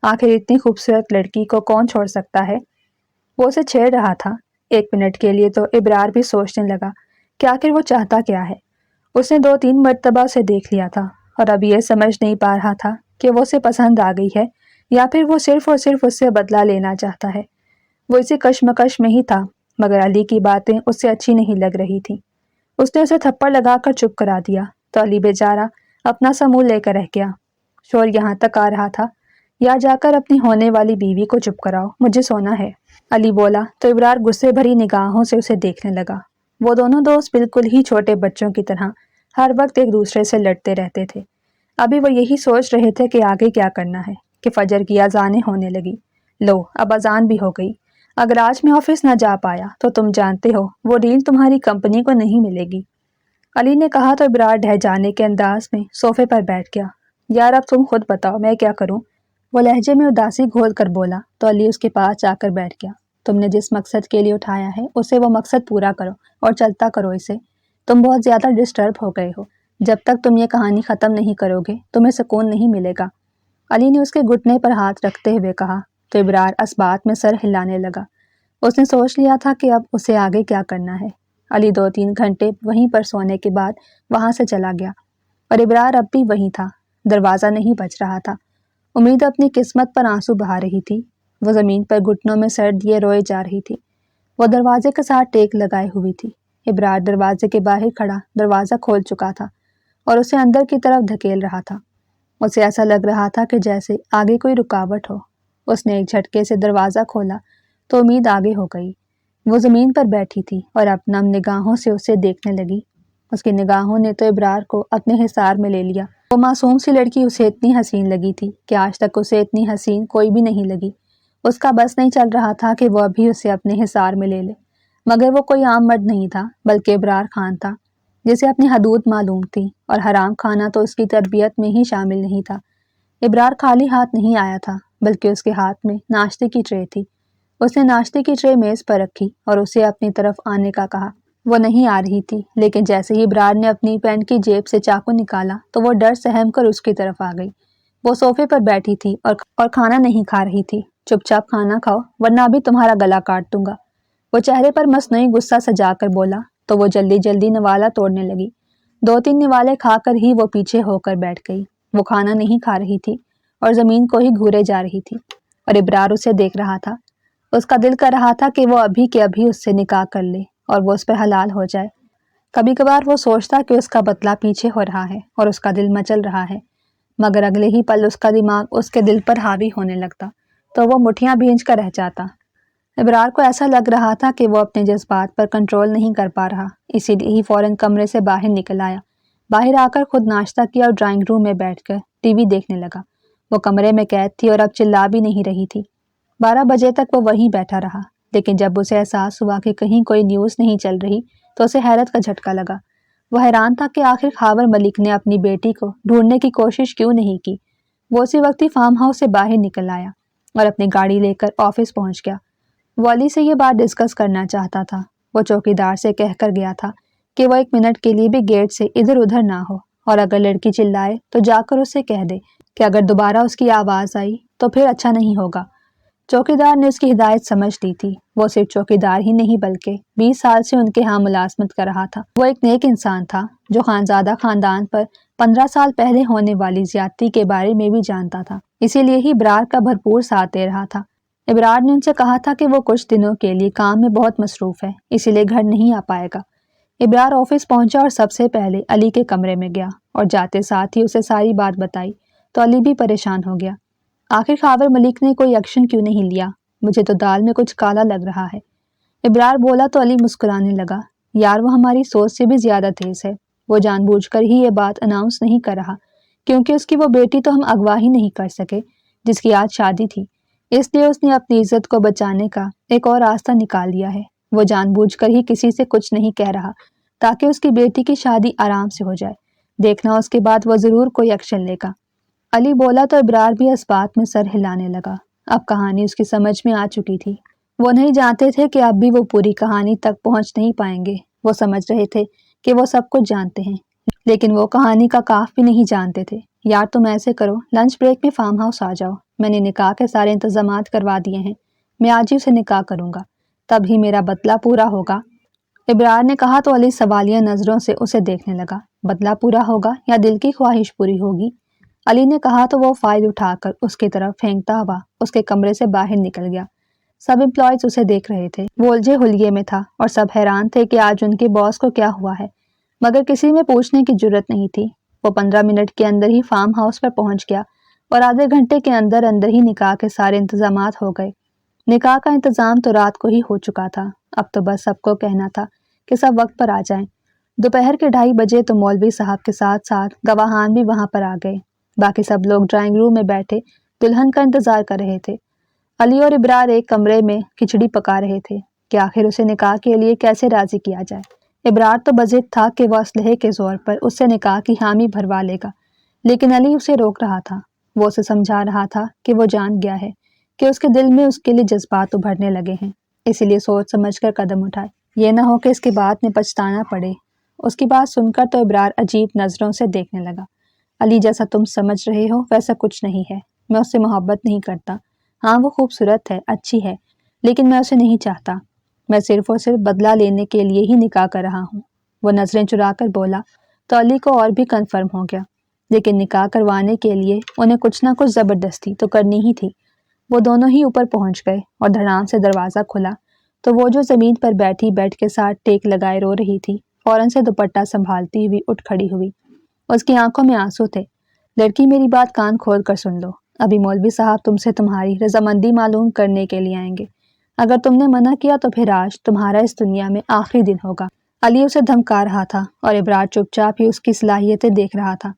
آخر اتنی خوبصورت لڑکی کو کون چھوڑ سکتا ہے؟ وہ اسے چھیڑ رہا تھا۔ ایک منٹ کے لیے تو ابرار بھی سوچنے لگا کہ آخر وہ چاہتا کیا ہے۔ اس نے 2-3 مرتبہ اسے دیکھ لیا تھا اور اب یہ سمجھ نہیں پا رہا تھا کہ وہ اسے پسند آ گئی ہے یا پھر وہ صرف اور صرف اس سے بدلہ لینا چاہتا ہے۔ وہ اسی کشمکش میں ہی تھا، مگر علی کی باتیں اس سے اچھی نہیں لگ رہی تھیں۔ اس نے اسے تھپڑ لگا کر چپ کرا دیا تو علی بیچارہ اپنا سا منہ لے کر رہ گیا۔ شور یہاں تک آ رہا تھا، یا جا کر اپنی ہونے والی بیوی کو چپ کراؤ، مجھے سونا ہے، علی بولا تو ابرار غصے بھری نگاہوں سے اسے دیکھنے لگا۔ وہ دونوں دوست بالکل ہی چھوٹے بچوں کی طرح ہر وقت ایک دوسرے سے لڑتے رہتے تھے۔ ابھی وہ یہی سوچ رہے تھے کہ آگے کیا کرنا ہے کہ فجر کی اذانیں ہونے لگی۔ لو اب اذان بھی ہو گئی، اگر آج میں آفس نہ جا پایا تو تم جانتے ہو وہ ڈیل تمہاری کمپنی کو نہیں ملے گی، علی نے کہا تو ابرار ڈہ جانے کے انداز میں صوفے پر بیٹھ گیا۔ یار اب تم خود بتاؤ میں کیا کروں؟ وہ لہجے میں اداسی گھول کر بولا تو علی اس کے پاس جا کر بیٹھ گیا۔ تم نے جس مقصد کے لیے اٹھایا ہے اسے وہ مقصد پورا کرو اور چلتا کرو اسے۔ تم بہت زیادہ ڈسٹرب ہو گئے ہو، جب تک تم یہ کہانی ختم نہیں کرو گے تمہیں سکون نہیں ملے گا، علی نے اس کے گھٹنے پر ہاتھ رکھتے ہوئے کہا تو ابرار اسبات میں سر ہلانے لگا۔ اس نے سوچ لیا تھا کہ اب اسے آگے کیا کرنا ہے۔ علی 2-3 گھنٹے وہیں پر سونے کے بعد وہاں سے چلا گیا اور ابرار اب بھی وہیں تھا۔ دروازہ نہیں بج رہا تھا۔ امید اپنی قسمت پر آنسو بہا رہی تھی۔ وہ زمین پر گھٹنوں میں سر دیے روئے جا رہی تھی۔ وہ دروازے کے ساتھ ٹیک لگائے ہوئی تھی۔ ابرار دروازے کے باہر کھڑا دروازہ کھول چکا تھا اور اسے اندر کی طرف دھکیل رہا تھا۔ اسے ایسا لگ رہا تھا کہ جیسے آگے کوئی رکاوٹ ہو۔ اس نے ایک جھٹکے سے دروازہ کھولا تو امید آگے ہو گئی۔ وہ زمین پر بیٹھی تھی اور اب نم نگاہوں سے اسے دیکھنے لگی۔ اس کی نگاہوں نے تو ابرار کو اپنے حصار میں لے لیا۔ وہ معصوم سی لڑکی اسے اتنی حسین لگی تھی کہ آج تک اسے اتنی حسین کوئی بھی نہیں لگی۔ اس کا بس نہیں چل رہا تھا کہ وہ ابھی اسے اپنے حصار میں لے لے، مگر وہ کوئی عام مرد نہیں تھا بلکہ ابرار خان تھا جسے اپنی حدود معلوم تھی اور حرام کھانا تو اس کی تربیت میں ہی شامل نہیں تھا۔ ابرار خالی ہاتھ نہیں آیا تھا بلکہ اس کے ہاتھ میں ناشتے کی ٹرے تھی۔ اس نے ناشتے کی ٹرے میز پر رکھی اور اسے اپنی طرف آنے کا کہا۔ وہ نہیں آ رہی تھی، لیکن جیسے ہی ابرار نے اپنی پینٹ کی جیب سے چاقو نکالا تو وہ ڈر سہم کر اس کی طرف آ گئی۔ وہ صوفے پر بیٹھی تھی اور کھانا نہیں کھا رہی تھی۔ چپ چاپ کھانا کھاؤ ورنہ ابھی تمہارا گلا کاٹ دوں گا، وہ چہرے پر مصنوعی غصہ سجا کر بولا تو وہ جلدی جلدی نوالا توڑنے لگی۔ 2-3 نوالے کھا کر ہی وہ پیچھے ہو کر بیٹھ گئی۔ وہ کھانا نہیں کھا رہی تھی اور زمین کو ہی گھورے جا رہی تھی اور ابرار اسے دیکھ رہا تھا۔ اس کا دل کر رہا تھا کہ وہ ابھی کے ابھی اس سے نکاح کر لے اور وہ اس پر حلال ہو جائے۔ کبھی کبھار وہ سوچتا کہ اس کا بدلہ پیچھے ہو رہا ہے اور اس کا دل مچل رہا ہے، مگر اگلے ہی پل اس کا دماغ اس کے دل پر حاوی ہونے لگتا تو وہ مٹھیاں بھینج کر رہ جاتا۔ ابرار کو ایسا لگ رہا تھا کہ وہ اپنے جذبات پر کنٹرول نہیں کر پا رہا، اسی لیے ہی فوراً کمرے سے باہر نکل آیا۔ باہر آ کر خود ناشتہ کیا اور ڈرائنگ روم میں بیٹھ کر ٹی وی دیکھنے لگا۔ وہ کمرے میں قید تھی اور اب چلا بھی نہیں رہی تھی۔ 12 بجے تک وہ وہیں بیٹھا رہا، لیکن جب اسے احساس ہوا کہ کہیں کوئی نیوز نہیں چل رہی تو اسے حیرت کا جھٹکا لگا۔ وہ حیران تھا کہ آخر خاور ملک نے اپنی بیٹی کو ڈھونڈنے کی کوشش کیوں نہیں کی۔ وہ اسی وقت ہی فارم ہاؤس سے باہر نکل آیا اور اپنی گاڑی لے کر آفس پہنچ گیا۔ وہ علی سے یہ بات ڈسکس کرنا چاہتا تھا۔ وہ چوکیدار سے کہہ کر گیا تھا کہ وہ 1 منٹ کے لیے بھی گیٹ سے ادھر ادھر نہ ہو، اور اگر لڑکی چلائے تو جا کر اسے کہہ دے کہ اگر دوبارہ اس کی آواز آئی تو پھر اچھا نہیں ہوگا۔ چوکیدار نے اس کی ہدایت سمجھ لی تھی۔ وہ صرف چوکیدار ہی نہیں بلکہ 20 سال سے ان کے ہاں ملازمت کر رہا تھا۔ وہ ایک نیک انسان تھا جو خانزادہ خاندان پر 15 سال پہلے ہونے والی زیادتی کے بارے میں بھی جانتا تھا، اسی لیے ہی ابرار کا بھرپور ساتھ دے رہا تھا۔ ابرار نے ان سے کہا تھا کہ وہ کچھ دنوں کے لیے کام میں بہت مصروف ہے، اسی لیے گھر نہیں آ پائے گا۔ ابرار آفس پہنچا اور سب سے پہلے علی کے کمرے میں گیا اور جاتے ساتھ ہی اسے ساری بات بتائی تو علی بھی پریشان ہو گیا۔ آخر خاور ملک نے کوئی ایکشن کیوں نہیں لیا؟ مجھے تو دال میں کچھ کالا لگ رہا ہے، ابرار بولا تو علی مسکرانے لگا۔ یار وہ ہماری سوچ سے بھی زیادہ تیز ہے، وہ جان بوجھ کر ہی یہ بات اناؤنس نہیں کر رہا کیونکہ اس کی وہ بیٹی تو ہم اغوا ہی نہیں کر سکے جس کی آج شادی تھی، اس لیے اس نے اپنی عزت کو بچانے کا ایک اور راستہ نکال لیا ہے۔ وہ جان بوجھ کر ہی کسی سے کچھ نہیں کہہ رہا تاکہ اس کی بیٹی کی شادی آرام سے ہو جائے، دیکھنا اس کے بعد وہ ضرور کوئی ایکشن لے گا۔ علی بولا تو ابرار بھی اس بات میں سر ہلانے لگا۔ اب کہانی اس کی سمجھ میں آ چکی تھی۔ وہ نہیں جانتے تھے کہ اب بھی وہ پوری کہانی تک پہنچ نہیں پائیں گے۔ وہ سمجھ رہے تھے کہ وہ سب کچھ جانتے ہیں، لیکن وہ کہانی کا کاف بھی نہیں جانتے تھے۔ یار تم ایسے کرو، لنچ بریک میں فارم ہاؤس آ جاؤ، میں نے نکاح کے سارے انتظامات کروا دیے ہیں، میں آج ہی اسے نکاح کروں گا، تب ہی میرا بدلہ پورا ہوگا۔ ابرار نے کہا تو علی سوالیہ نظروں سے اسے دیکھنے لگا۔ بدلہ پورا ہوگا یا دل کی خواہش پوری ہوگی؟ علی نے کہا تو وہ فائل اٹھا کر اس کی طرف پھینکتا ہوا اس کے کمرے سے باہر نکل گیا۔ سب امپلائیز اسے دیکھ رہے تھے، وہ الجھے حلیے میں تھا اور سب حیران تھے کہ آج ان کے باس کو کیا ہوا ہے، مگر کسی میں پوچھنے کی جرت نہیں تھی۔ وہ 15 منٹ کے اندر ہی فارم ہاؤس پر پہنچ گیا اور آدھے گھنٹے کے اندر اندر ہی نکاح کے سارے انتظامات ہو گئے۔ نکاح کا انتظام تو رات کو ہی ہو چکا تھا، اب تو بس سب کو کہنا تھا کہ سب وقت پر آ جائیں۔ دوپہر کے 2:30 بجے تو مولوی صاحب کے ساتھ ساتھ گواہان بھی وہاں پر آ گئے۔ باقی سب لوگ ڈرائنگ روم میں بیٹھے دلہن کا انتظار کر رہے تھے۔ علی اور ابرار ایک کمرے میں کھچڑی پکا رہے تھے کہ آخر اسے نکاح کے لیے کیسے راضی کیا جائے۔ ابرار تو بضد تھا کہ وہ اسلحے کے زور پر اس سے نکاح کی حامی بھروا لے گا، لیکن علی اسے روک رہا تھا۔ وہ اسے سمجھا رہا تھا کہ وہ جان گیا ہے کہ اس کے دل میں اس کے لیے جذبات ابھرنے لگے ہیں، اسی لیے سوچ سمجھ کر قدم اٹھائے، یہ نہ ہو کہ اس کے بعد میں پچھتانا پڑے۔ اس کی بات سن کر تو ابرار عجیب نظروں سے دیکھنے لگا۔ علی جیسا تم سمجھ رہے ہو ویسا کچھ نہیں ہے، میں اس سے محبت نہیں کرتا۔ ہاں وہ خوبصورت ہے، اچھی ہے، لیکن میں اسے نہیں چاہتا، میں صرف اور صرف بدلہ لینے کے لیے ہی نکاح کر رہا ہوں۔ وہ نظریں چرا کر بولا تو علی کو اور بھی کنفرم ہو گیا، لیکن نکاح کروانے کے لیے انہیں کچھ نہ کچھ زبردستی تو کرنی ہی تھی۔ وہ دونوں ہی اوپر پہنچ گئے اور دھڑام سے دروازہ کھلا تو وہ جو زمین پر بیٹھی بیڈ کے ساتھ ٹیک لگائے رو رہی تھی، فوراً سے دوپٹہ سنبھالتی ہوئی اٹھ کھڑی ہوئی۔ اس کی آنکھوں میں آنسو تھے۔ لڑکی میری بات کان کھول کر سن لو، ابھی مولوی صاحب تم سے تمہاری رضامندی معلوم کرنے کے لیے آئیں گے، اگر تم نے منع کیا تو پھر آج تمہارا اس دنیا میں آخری دن ہوگا۔ علی اسے دھمکا رہا تھا اور ابرار چپ چاپ ہی اس کی صلاحیتیں دیکھ رہا تھا۔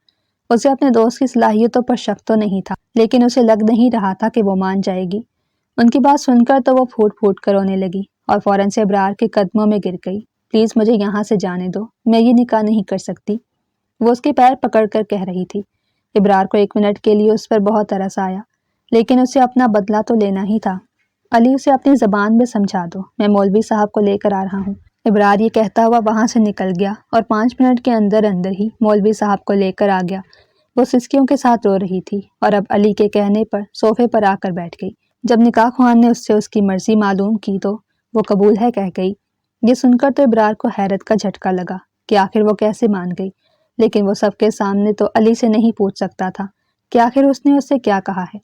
اسے اپنے دوست کی صلاحیتوں پر شک تو نہیں تھا، لیکن اسے لگ نہیں رہا تھا کہ وہ مان جائے گی۔ ان کی بات سن کر تو وہ پھوٹ پھوٹ کر رونے لگی اور فوراً سے ابرار کے قدموں میں گر گئی۔ پلیز مجھے یہاں سے جانے دو، میں یہ نکاح نہیں کر سکتی، وہ اس کے پیر پکڑ کر کہہ رہی تھی۔ ابرار کو 1 منٹ کے لیے اس پر بہت ترس آیا، لیکن اسے اپنا بدلہ تو لینا ہی تھا۔ علی اسے اپنی زبان میں سمجھا دو، میں مولوی صاحب کو لے کر آ رہا ہوں۔ ابرار یہ کہتا ہوا وہاں سے نکل گیا اور 5 منٹ کے اندر اندر ہی مولوی صاحب کو لے کر آ گیا۔ وہ سسکیوں کے ساتھ رو رہی تھی اور اب علی کے کہنے پر صوفے پر آ کر بیٹھ گئی۔ جب نکاح خوان نے اس سے اس کی مرضی معلوم کی تو وہ قبول ہے کہہ گئی۔ یہ سن کر تو ابرار کو حیرت کا جھٹکا لگا کہ آخر وہ کیسے مان گئی، لیکن وہ سب کے سامنے تو علی سے نہیں پوچھ سکتا تھا کہ آخر اس نے اس سے کیا کہا ہے۔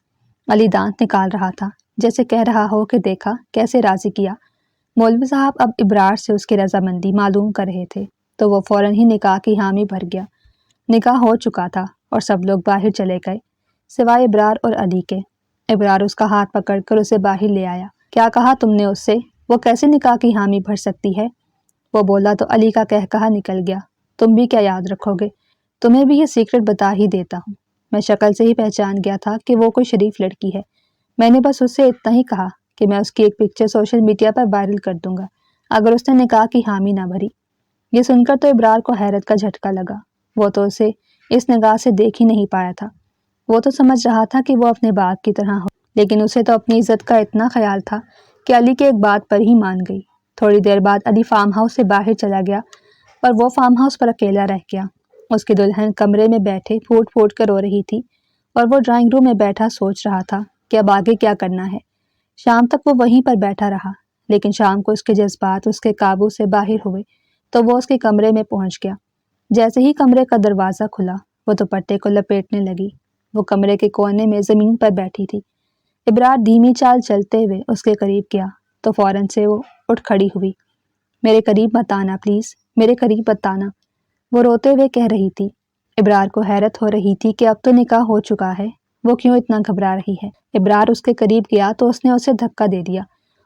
علی دانت نکال رہا تھا، جیسے کہہ رہا ہو کہ دیکھا کیسے راضی کیا۔ مولوی صاحب اب ابرار سے اس کی رضامندی معلوم کر رہے تھے تو وہ فوراً ہی نکاح کی حامی بھر گیا۔ نکاح ہو چکا تھا اور سب لوگ باہر چلے گئے سوائے ابرار اور علی کے۔ ابرار اس کا ہاتھ پکڑ کر اسے باہر لے آیا۔ کیا کہا تم نے اس سے؟ وہ کیسے نکاح کی حامی بھر سکتی ہے؟ وہ بولا تو علی کا کہا نکل گیا، تم بھی کیا یاد رکھو گے، تمہیں بھی یہ سیکرٹ بتا ہی دیتا ہوں۔ میں شکل سے ہی پہچان گیا تھا کہ وہ کوئی شریف لڑکی ہے، میں نے بس اس سے اتنا ہی کہا کہ میں اس کی ایک پکچر سوشل میڈیا پر وائرل کر دوں گا اگر اس نے نکاح کی حامی نہ بھری۔ یہ سن کر تو ابرار کو حیرت کا جھٹکا لگا، وہ تو اسے اس نگاہ سے دیکھ ہی نہیں پایا تھا۔ وہ تو سمجھ رہا تھا کہ وہ اپنے باپ کی طرح ہو، لیکن اسے تو اپنی عزت کا اتنا خیال تھا کہ علی کے ایک بات پر ہی مان گئی۔ تھوڑی دیر بعد علی فارم ہاؤس سے باہر چلا گیا اور وہ فارم ہاؤس پر اکیلا رہ گیا۔ اس کی دلہن کمرے میں بیٹھے پھوٹ پھوٹ کر رو رہی تھی اور وہ ڈرائنگ روم میں بیٹھا سوچ رہا تھا کہ اب آگے کیا کرنا ہے۔ شام تک وہ وہیں پر بیٹھا رہا، لیکن شام کو اس کے جذبات اس کے قابو سے باہر ہوئے تو وہ اس کے کمرے میں پہنچ گیا۔ جیسے ہی کمرے کا دروازہ کھلا وہ دوپٹے کو لپیٹنے لگی۔ وہ کمرے کے کونے میں زمین پر بیٹھی تھی۔ ابرار دھیمی چال چلتے ہوئے اس کے قریب گیا تو فوراً سے وہ اٹھ کھڑی ہوئی۔ میرے قریب مت آنا پلیز، میرے قریب مت آنا، وہ روتے ہوئے کہہ رہی تھی۔ ابرار کو حیرت ہو رہی تھی کہ اب تو نکاح ہو چکا ہے، وہ کیوں اتنا گھبرا رہی ہے۔ ابرار اس کے قریب گیا تو اس نے اسے دھکا دے دیا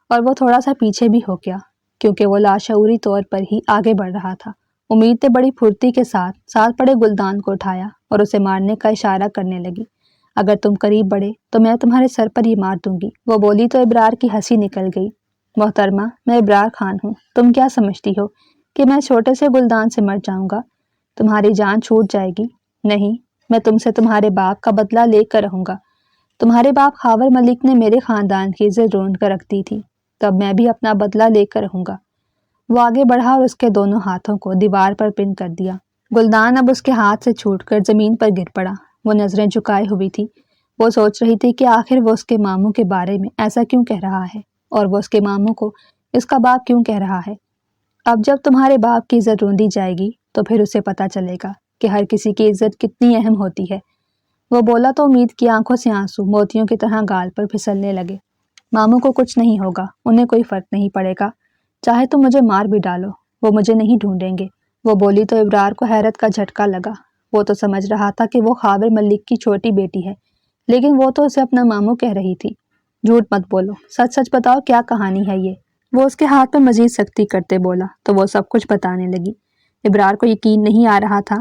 اور وہ تھوڑا سا پیچھے بھی ہو گیا کیونکہ وہ لاشعوری طور پر ہی آگے بڑھ رہا تھا۔ امید نے بڑی پھرتی کے ساتھ پڑے گلدان کو اٹھایا اور اسے مارنے کا اشارہ کرنے لگی۔ اگر تم قریب بڑھے تو میں تمہارے سر پر ہی مار دوں گی۔ وہ بولی تو ابرار کی ہنسی نکل گئی۔ محترمہ، میں ابرار خان ہوں، تم کیا سمجھتی ہو کہ میں چھوٹے سے گلدان سے مر جاؤں گا؟ تمہاری جان چھوٹ جائے گی۔ نہیں، میں تم سے تمہارے باپ کا بدلہ لے کر رہوں گا۔ تمہارے باپ خاور ملک نے میرے خاندان کی عزت رون کر رکھ دی تھی، تب میں بھی اپنا بدلہ لے کر رہوں گا۔ وہ آگے بڑھا اور اس کے دونوں ہاتھوں کو دیوار پر پن کر دیا۔ گلدان اب اس کے ہاتھ سے چھوٹ کر زمین پر گر پڑا۔ وہ نظریں جھکائے ہوئی تھی۔ وہ سوچ رہی تھی کہ آخر وہ اس کے ماموں کے بارے میں ایسا کیوں کہہ رہا ہے، اور وہ اس کے ماموں کو اس کا باپ کیوں کہہ رہا ہے۔ اب جب تمہارے باپ کی عزت روندی جائے گی تو پھر اسے پتہ چلے گا کہ ہر کسی کی عزت کتنی اہم ہوتی ہے۔ وہ بولا تو امید کی آنکھوں سے آنسو موتیوں کی طرح گال پر پھسلنے لگے۔ ماموں کو کچھ نہیں ہوگا، انہیں کوئی فرق نہیں پڑے گا، چاہے تم مجھے مار بھی ڈالو، وہ مجھے نہیں ڈھونڈیں گے۔ وہ بولی تو ابرار کو حیرت کا جھٹکا لگا۔ وہ تو سمجھ رہا تھا کہ وہ خاور ملک کی چھوٹی بیٹی ہے، لیکن وہ تو اسے اپنا ماموں کہہ رہی تھی۔ جھوٹ مت بولو، سچ سچ بتاؤ کیا کہانی ہے یہ۔ وہ اس کے ہاتھ میں مزید سختی کرتے بولا تو وہ سب کچھ بتانے لگی۔ ابرار کو یقین نہیں آ رہا تھا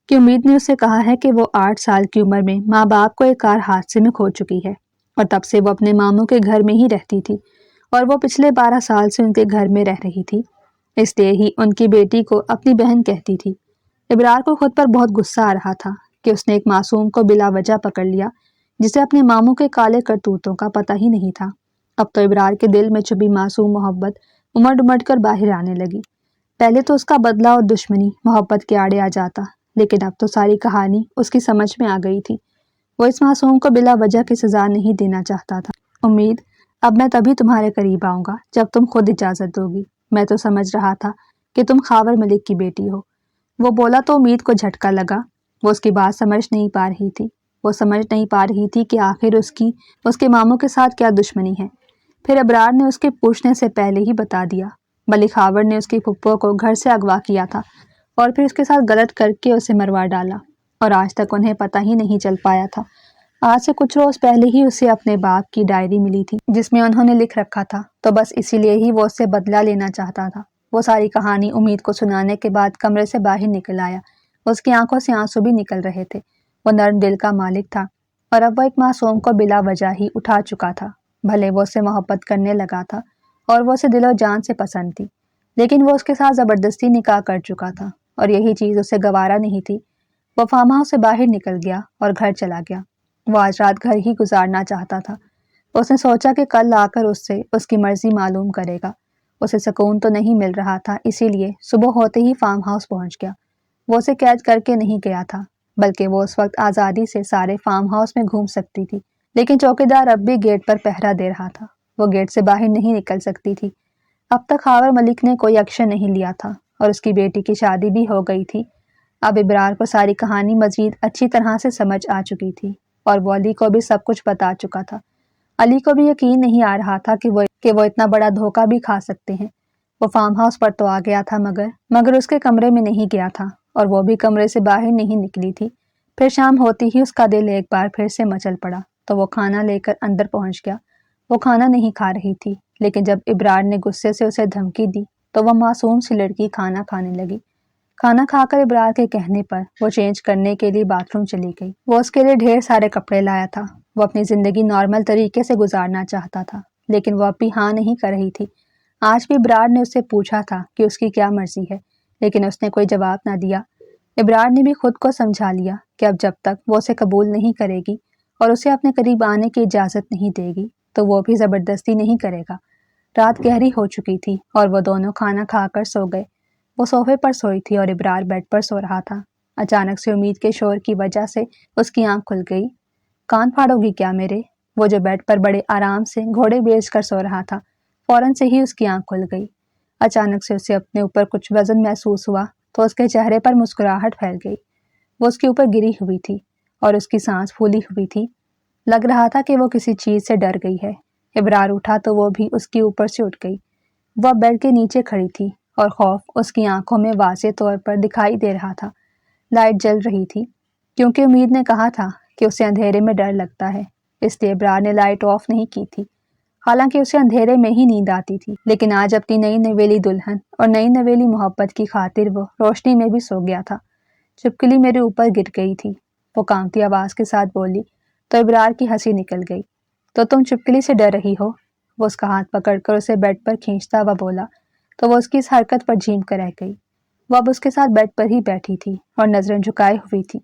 کہ امید نے اسے کہا ہے کہ وہ 8 سال کی عمر میں ماں باپ کو ایک کار حادثے میں کھو چکی ہے، اور تب سے وہ اپنے ماموں کے گھر میں ہی رہتی تھی، اور وہ پچھلے 12 سال سے ان کے گھر میں رہ رہی تھی، اس لیے ہی ان کی بیٹی کو اپنی بہن کہتی تھی۔ ابرار کو خود پر بہت غصہ آ رہا تھا کہ اس نے ایک معصوم کو بلا وجہ پکڑ لیا جسے اپنے ماموں کے کالے کرتوتوں کا پتہ ہی نہیں تھا۔ اب تو ابرار کے دل میں چھپی معصوم محبت امڑ امڑ کر باہر آنے لگی۔ پہلے تو اس کا بدلہ اور دشمنی محبت کے آڑے آ جاتا، لیکن اب تو ساری کہانی اس کی سمجھ میں آ گئی تھی۔ وہ اس معصوم کو بلا وجہ کی سزا نہیں دینا چاہتا تھا۔ امید، اب میں تبھی تمہارے قریب آؤں گا جب تم خود اجازت دو گی۔ میں تو سمجھ رہا تھا کہ تم خاور ملک کی بیٹی ہو۔ وہ بولا تو امید کو جھٹکا لگا۔ وہ اس کی بات سمجھ نہیں پا رہی تھی۔ وہ سمجھ نہیں پا رہی تھی کہ آخر اس کے ماموں کے ساتھ کیا دشمنی ہے۔ پھر ابرار نے اس کے پوچھنے سے پہلے ہی بتا دیا۔ ملک خاور نے اس کی پھپھو کو گھر سے اغوا کیا تھا اور پھر اس کے ساتھ غلط کر کے اسے مروا ڈالا، اور آج تک انہیں پتہ ہی نہیں چل پایا تھا۔ آج سے کچھ روز پہلے ہی اسے اپنے باپ کی ڈائری ملی تھی جس میں انہوں نے لکھ رکھا تھا، تو بس اسی لیے ہی وہ اس سے بدلہ لینا چاہتا تھا۔ وہ ساری کہانی امید کو سنانے کے بعد کمرے سے باہر نکل آیا۔ اس کی آنکھوں سے آنسو بھی نکل رہے تھے۔ وہ نرم دل کا مالک تھا، اور اب وہ ایک معصوم کو بلا وجہ ہی اٹھا چکا تھا۔ بھلے وہ اس سے محبت کرنے لگا تھا اور وہ اسے دل و جان سے پسند تھی، لیکن وہ اس کے ساتھ زبردستی نکاح کر چکا تھا، اور یہی چیز اسے گوارا نہیں تھی۔ وہ فارم ہاؤس سے باہر نکل گیا اور گھر چلا گیا۔ وہ آج رات گھر ہی گزارنا چاہتا تھا۔ اس نے سوچا کہ کل آ کر اس سے اس کی مرضی معلوم کرے گا۔ اسے سکون تو نہیں مل رہا تھا، اسی لیے صبح ہوتے ہی فارم ہاؤس پہنچ گیا۔ وہ اسے قید کر کے نہیں گیا تھا، بلکہ وہ اس وقت آزادی سے سارے فارم ہاؤس میں گھوم سکتی تھی، لیکن چوکیدار اب بھی گیٹ پر پہرا دے رہا تھا۔ وہ گیٹ سے باہر نہیں نکل سکتی تھی۔ اب تک خاور ملک نے کوئی ایکشن نہیں لیا تھا، اور اس کی بیٹی کی شادی بھی ہو گئی تھی۔ اب ابرار کو ساری کہانی مزید اچھی طرح سے سمجھ آ چکی تھی، اور وہ علی کو بھی سب کچھ بتا چکا تھا۔ علی کو بھی یقین نہیں آ رہا تھا کہ وہ اتنا بڑا دھوکہ بھی کھا سکتے ہیں۔ وہ فارم ہاؤس پر تو آ گیا تھا، مگر اس کے کمرے میں نہیں گیا تھا، اور وہ بھی کمرے سے باہر نہیں نکلی تھی۔ پھر شام ہوتی ہی اس کا دل ایک بار پھر سے مچل پڑا، تو وہ کھانا لے کر اندر پہنچ گیا۔ وہ کھانا نہیں کھا رہی تھی، لیکن جب ابرار نے غصے سے اسے دھمکی دی تو وہ معصوم سی لڑکی کھانا کھانے لگی۔ کھانا کھا کر ابرار کے کہنے پر وہ چینج کرنے کے لیے باتھ روم چلی گئی۔ وہ اس کے لیے ڈھیر سارے کپڑے لایا تھا۔ وہ اپنی زندگی نارمل طریقے سے گزارنا چاہتا تھا، لیکن وہ اب بھی ہاں نہیں کر رہی تھی۔ آج بھی ابرار نے اس سے پوچھا تھا کہ اس کی کیا مرضی ہے، لیکن اس نے کوئی جواب نہ دیا۔ ابرار نے بھی خود کو سمجھا لیا کہ اب جب تک وہ اسے قبول نہیں کرے گی اور اسے اپنے قریب آنے کی اجازت نہیں دے گی تو وہ بھی زبردستی نہیں کرے گا۔ رات گہری ہو چکی تھی اور وہ دونوں کھانا کھا کر سو گئے۔ وہ صوفے پر سوئی تھی اور ابرار بیڈ پر سو رہا تھا۔ اچانک سے امید کے شور کی وجہ سے اس کی آنکھ کھل گئی۔ کان پھاڑو گی کیا میرے؟ وہ جو بیڈ پر بڑے آرام سے گھوڑے بیچ کر سو رہا تھا، فوراً سے ہی اس کی آنکھ کھل گئی۔ اچانک سے اسے اپنے اوپر کچھ وزن محسوس ہوا تو اس کے چہرے پر مسکراہٹ پھیل گئی۔ وہ اس کے اوپر گری ہوئی تھی اور اس کی سانس پھولی ہوئی تھی۔ لگ رہا تھا کہ وہ کسی چیز سے ڈر گئی ہے۔ ابرار اٹھا تو وہ بھی اس کے اوپر سے اٹھ گئی۔ وہ اب بیڈ کے نیچے کھڑی تھی اور خوف اس کی آنکھوں میں واضح طور پر دکھائی دے رہا تھا۔ لائٹ جل رہی تھی، کیونکہ امید نے کہا تھا کہ اسے اندھیرے میں ڈر لگتا ہے، اس لیے ابرار نے لائٹ آف نہیں کی تھی۔ حالانکہ اسے اندھیرے میں ہی نیند آتی تھی، لیکن آج اپنی نئی نویلی دلہن اور نئی نویلی محبت کی خاطر وہ روشنی میں بھی سو گیا تھا۔ چھپکلی میرے اوپر گر گئی تھی، وہ کانپتی آواز کے ساتھ بولی تو ابرار کی ہنسی نکل گئی۔ تو تم چھپکلی سے ڈر رہی ہو؟ وہ اس کا ہاتھ پکڑ کر اسے بیڈ پر کھینچتا ہوا بولا تو وہ اس کی اس حرکت پر جھیم کر رہ گئی۔ وہ اب اس کے ساتھ بیڈ پر ہی بیٹھی تھی اور نظریں جھکائے ہوئی تھی۔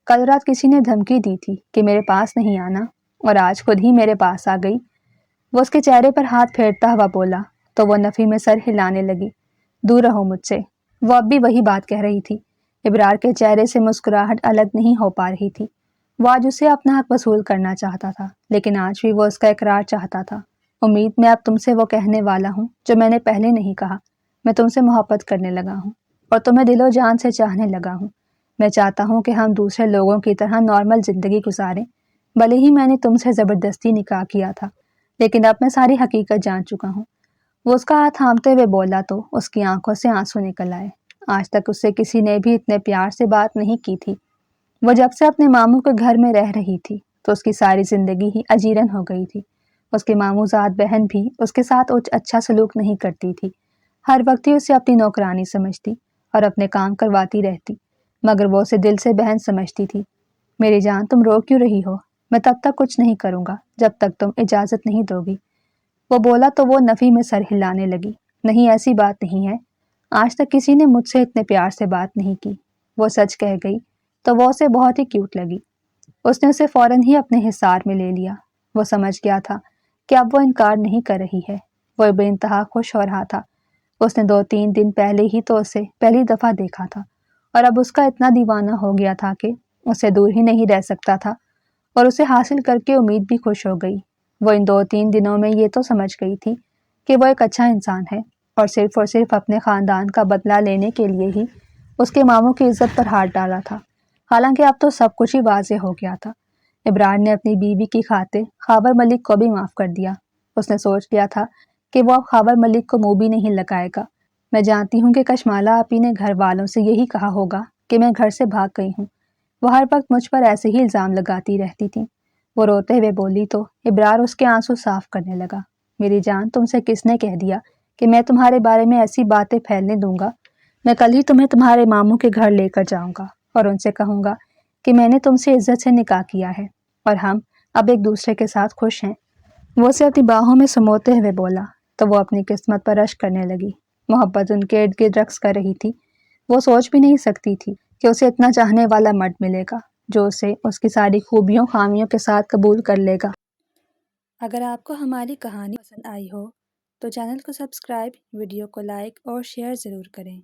کل رات کسی نے دھمکی دی تھی کہ میرے پاس نہیں آنا، اور آج خود ہی میرے پاس آ گئی۔ وہ اس کے چہرے پر ہاتھ پھیرتا ہوا بولا تو وہ نفی میں سر ہلانے لگی۔ دور رہو مجھ سے۔ وہ اب بھی وہی بات کہہ رہی تھی۔ ابرار کے چہرے سے مسکراہٹ الگ نہیں ہو پا رہی تھی۔ وہ آج اسے اپنا حق وصول کرنا چاہتا تھا، لیکن آج بھی وہ اس کا اقرار چاہتا تھا۔ امید میں اب تم سے وہ کہنے والا ہوں جو میں نے پہلے نہیں کہا۔ میں تم سے محبت کرنے لگا ہوں اور تمہیں دل و جان سے چاہنے لگا ہوں۔ میں چاہتا ہوں کہ ہم دوسرے لوگوں کی طرح نارمل زندگی گزاریں۔ بھلے ہی میں نے تم سے زبردستی نکاح کیا تھا، لیکن اب میں ساری حقیقت جان چکا ہوں۔ وہ اس کا ہاتھ تھامتے ہوئے بولا تو اس کی آنکھوں سے آنسو نکل آئے۔ آج تک اس سے کسی نے بھی اتنے پیار سے بات نہیں کی تھی۔ وہ جب سے اپنے ماموں کے گھر میں رہ رہی تھی تو اس کی ساری زندگی ہی اجیرن ہو گئی تھی۔ اس کی ماموزاد بہن بھی اس کے ساتھ اچھا سلوک نہیں کرتی تھی۔ ہر وقت ہی اسے اپنی نوکرانی سمجھتی اور اپنے کام کرواتی رہتی، مگر وہ اسے دل سے بہن سمجھتی تھی۔ میری جان، تم رو کیوں رہی ہو؟ میں تب تک کچھ نہیں کروں گا جب تک تم اجازت نہیں دو گی۔ وہ بولا تو وہ نفی میں سر ہلانے لگی۔ نہیں، ایسی بات نہیں ہے۔ آج تک کسی نے مجھ سے اتنے پیار سے بات نہیں کی۔ وہ سچ کہہ گئی تو وہ اسے بہت ہی کیوٹ لگی۔ اس نے اسے فوراً ہی اپنے حصار میں لے لیا۔ وہ سمجھ گیا تھا کہ اب وہ انکار نہیں کر رہی ہے۔ وہ بے انتہا خوش ہو رہا تھا۔ اس نے 2-3 دن پہلے ہی تو اسے پہلی دفعہ دیکھا تھا، اور اب اس کا اتنا دیوانہ ہو گیا تھا کہ اسے دور ہی نہیں رہ سکتا تھا، اور اسے حاصل کر کے امید بھی خوش ہو گئی۔ وہ ان 2-3 دنوں میں یہ تو سمجھ گئی تھی کہ وہ ایک اچھا انسان ہے، اور صرف اپنے خاندان کا بدلہ لینے کے لیے ہی اس کے ماموں کی عزت پر ہاتھ ڈالا تھا۔ حالانکہ اب تو سب کچھ ہی واضح ہو گیا تھا۔ ابرار نے اپنی بیوی کی خاطر خاور ملک کو بھی معاف کر دیا۔ اس نے سوچ لیا تھا کہ وہ اب خاور ملک کو منہ بھی نہیں لگائے گا۔ میں جانتی ہوں کہ کشمالہ آپی نے گھر والوں سے یہی کہا ہوگا کہ میں گھر سے بھاگ گئی ہوں۔ وہ ہر وقت مجھ پر ایسے ہی الزام لگاتی رہتی تھی۔ وہ روتے ہوئے بولی تو ابرار اس کے آنسو صاف کرنے لگا۔ میری جان، تم سے کس نے کہہ دیا کہ میں تمہارے بارے میں ایسی باتیں پھیلنے دوں گا؟ میں کل ہی تمہیں تمہارے ماموں کے گھر لے کر جاؤں گا اور ان سے کہوں گا کہ میں نے تم سے عزت سے نکاح کیا ہے اور ہم اب ایک دوسرے کے ساتھ خوش ہیں۔ وہ اسے اپنی باہوں میں سموتے ہوئے بولا تو وہ اپنی قسمت پر رشک کرنے لگی۔ محبت ان کے ارد گرد رقص کر رہی تھی۔ وہ سوچ بھی نہیں سکتی تھی کہ اسے اتنا چاہنے والا مرد ملے گا جو اسے اس کی ساری خوبیوں خامیوں کے ساتھ قبول کر لے گا۔ اگر آپ کو ہماری کہانی پسند آئی ہو تو چینل کو سبسکرائب، ویڈیو کو لائک اور شیئر ضرور کریں۔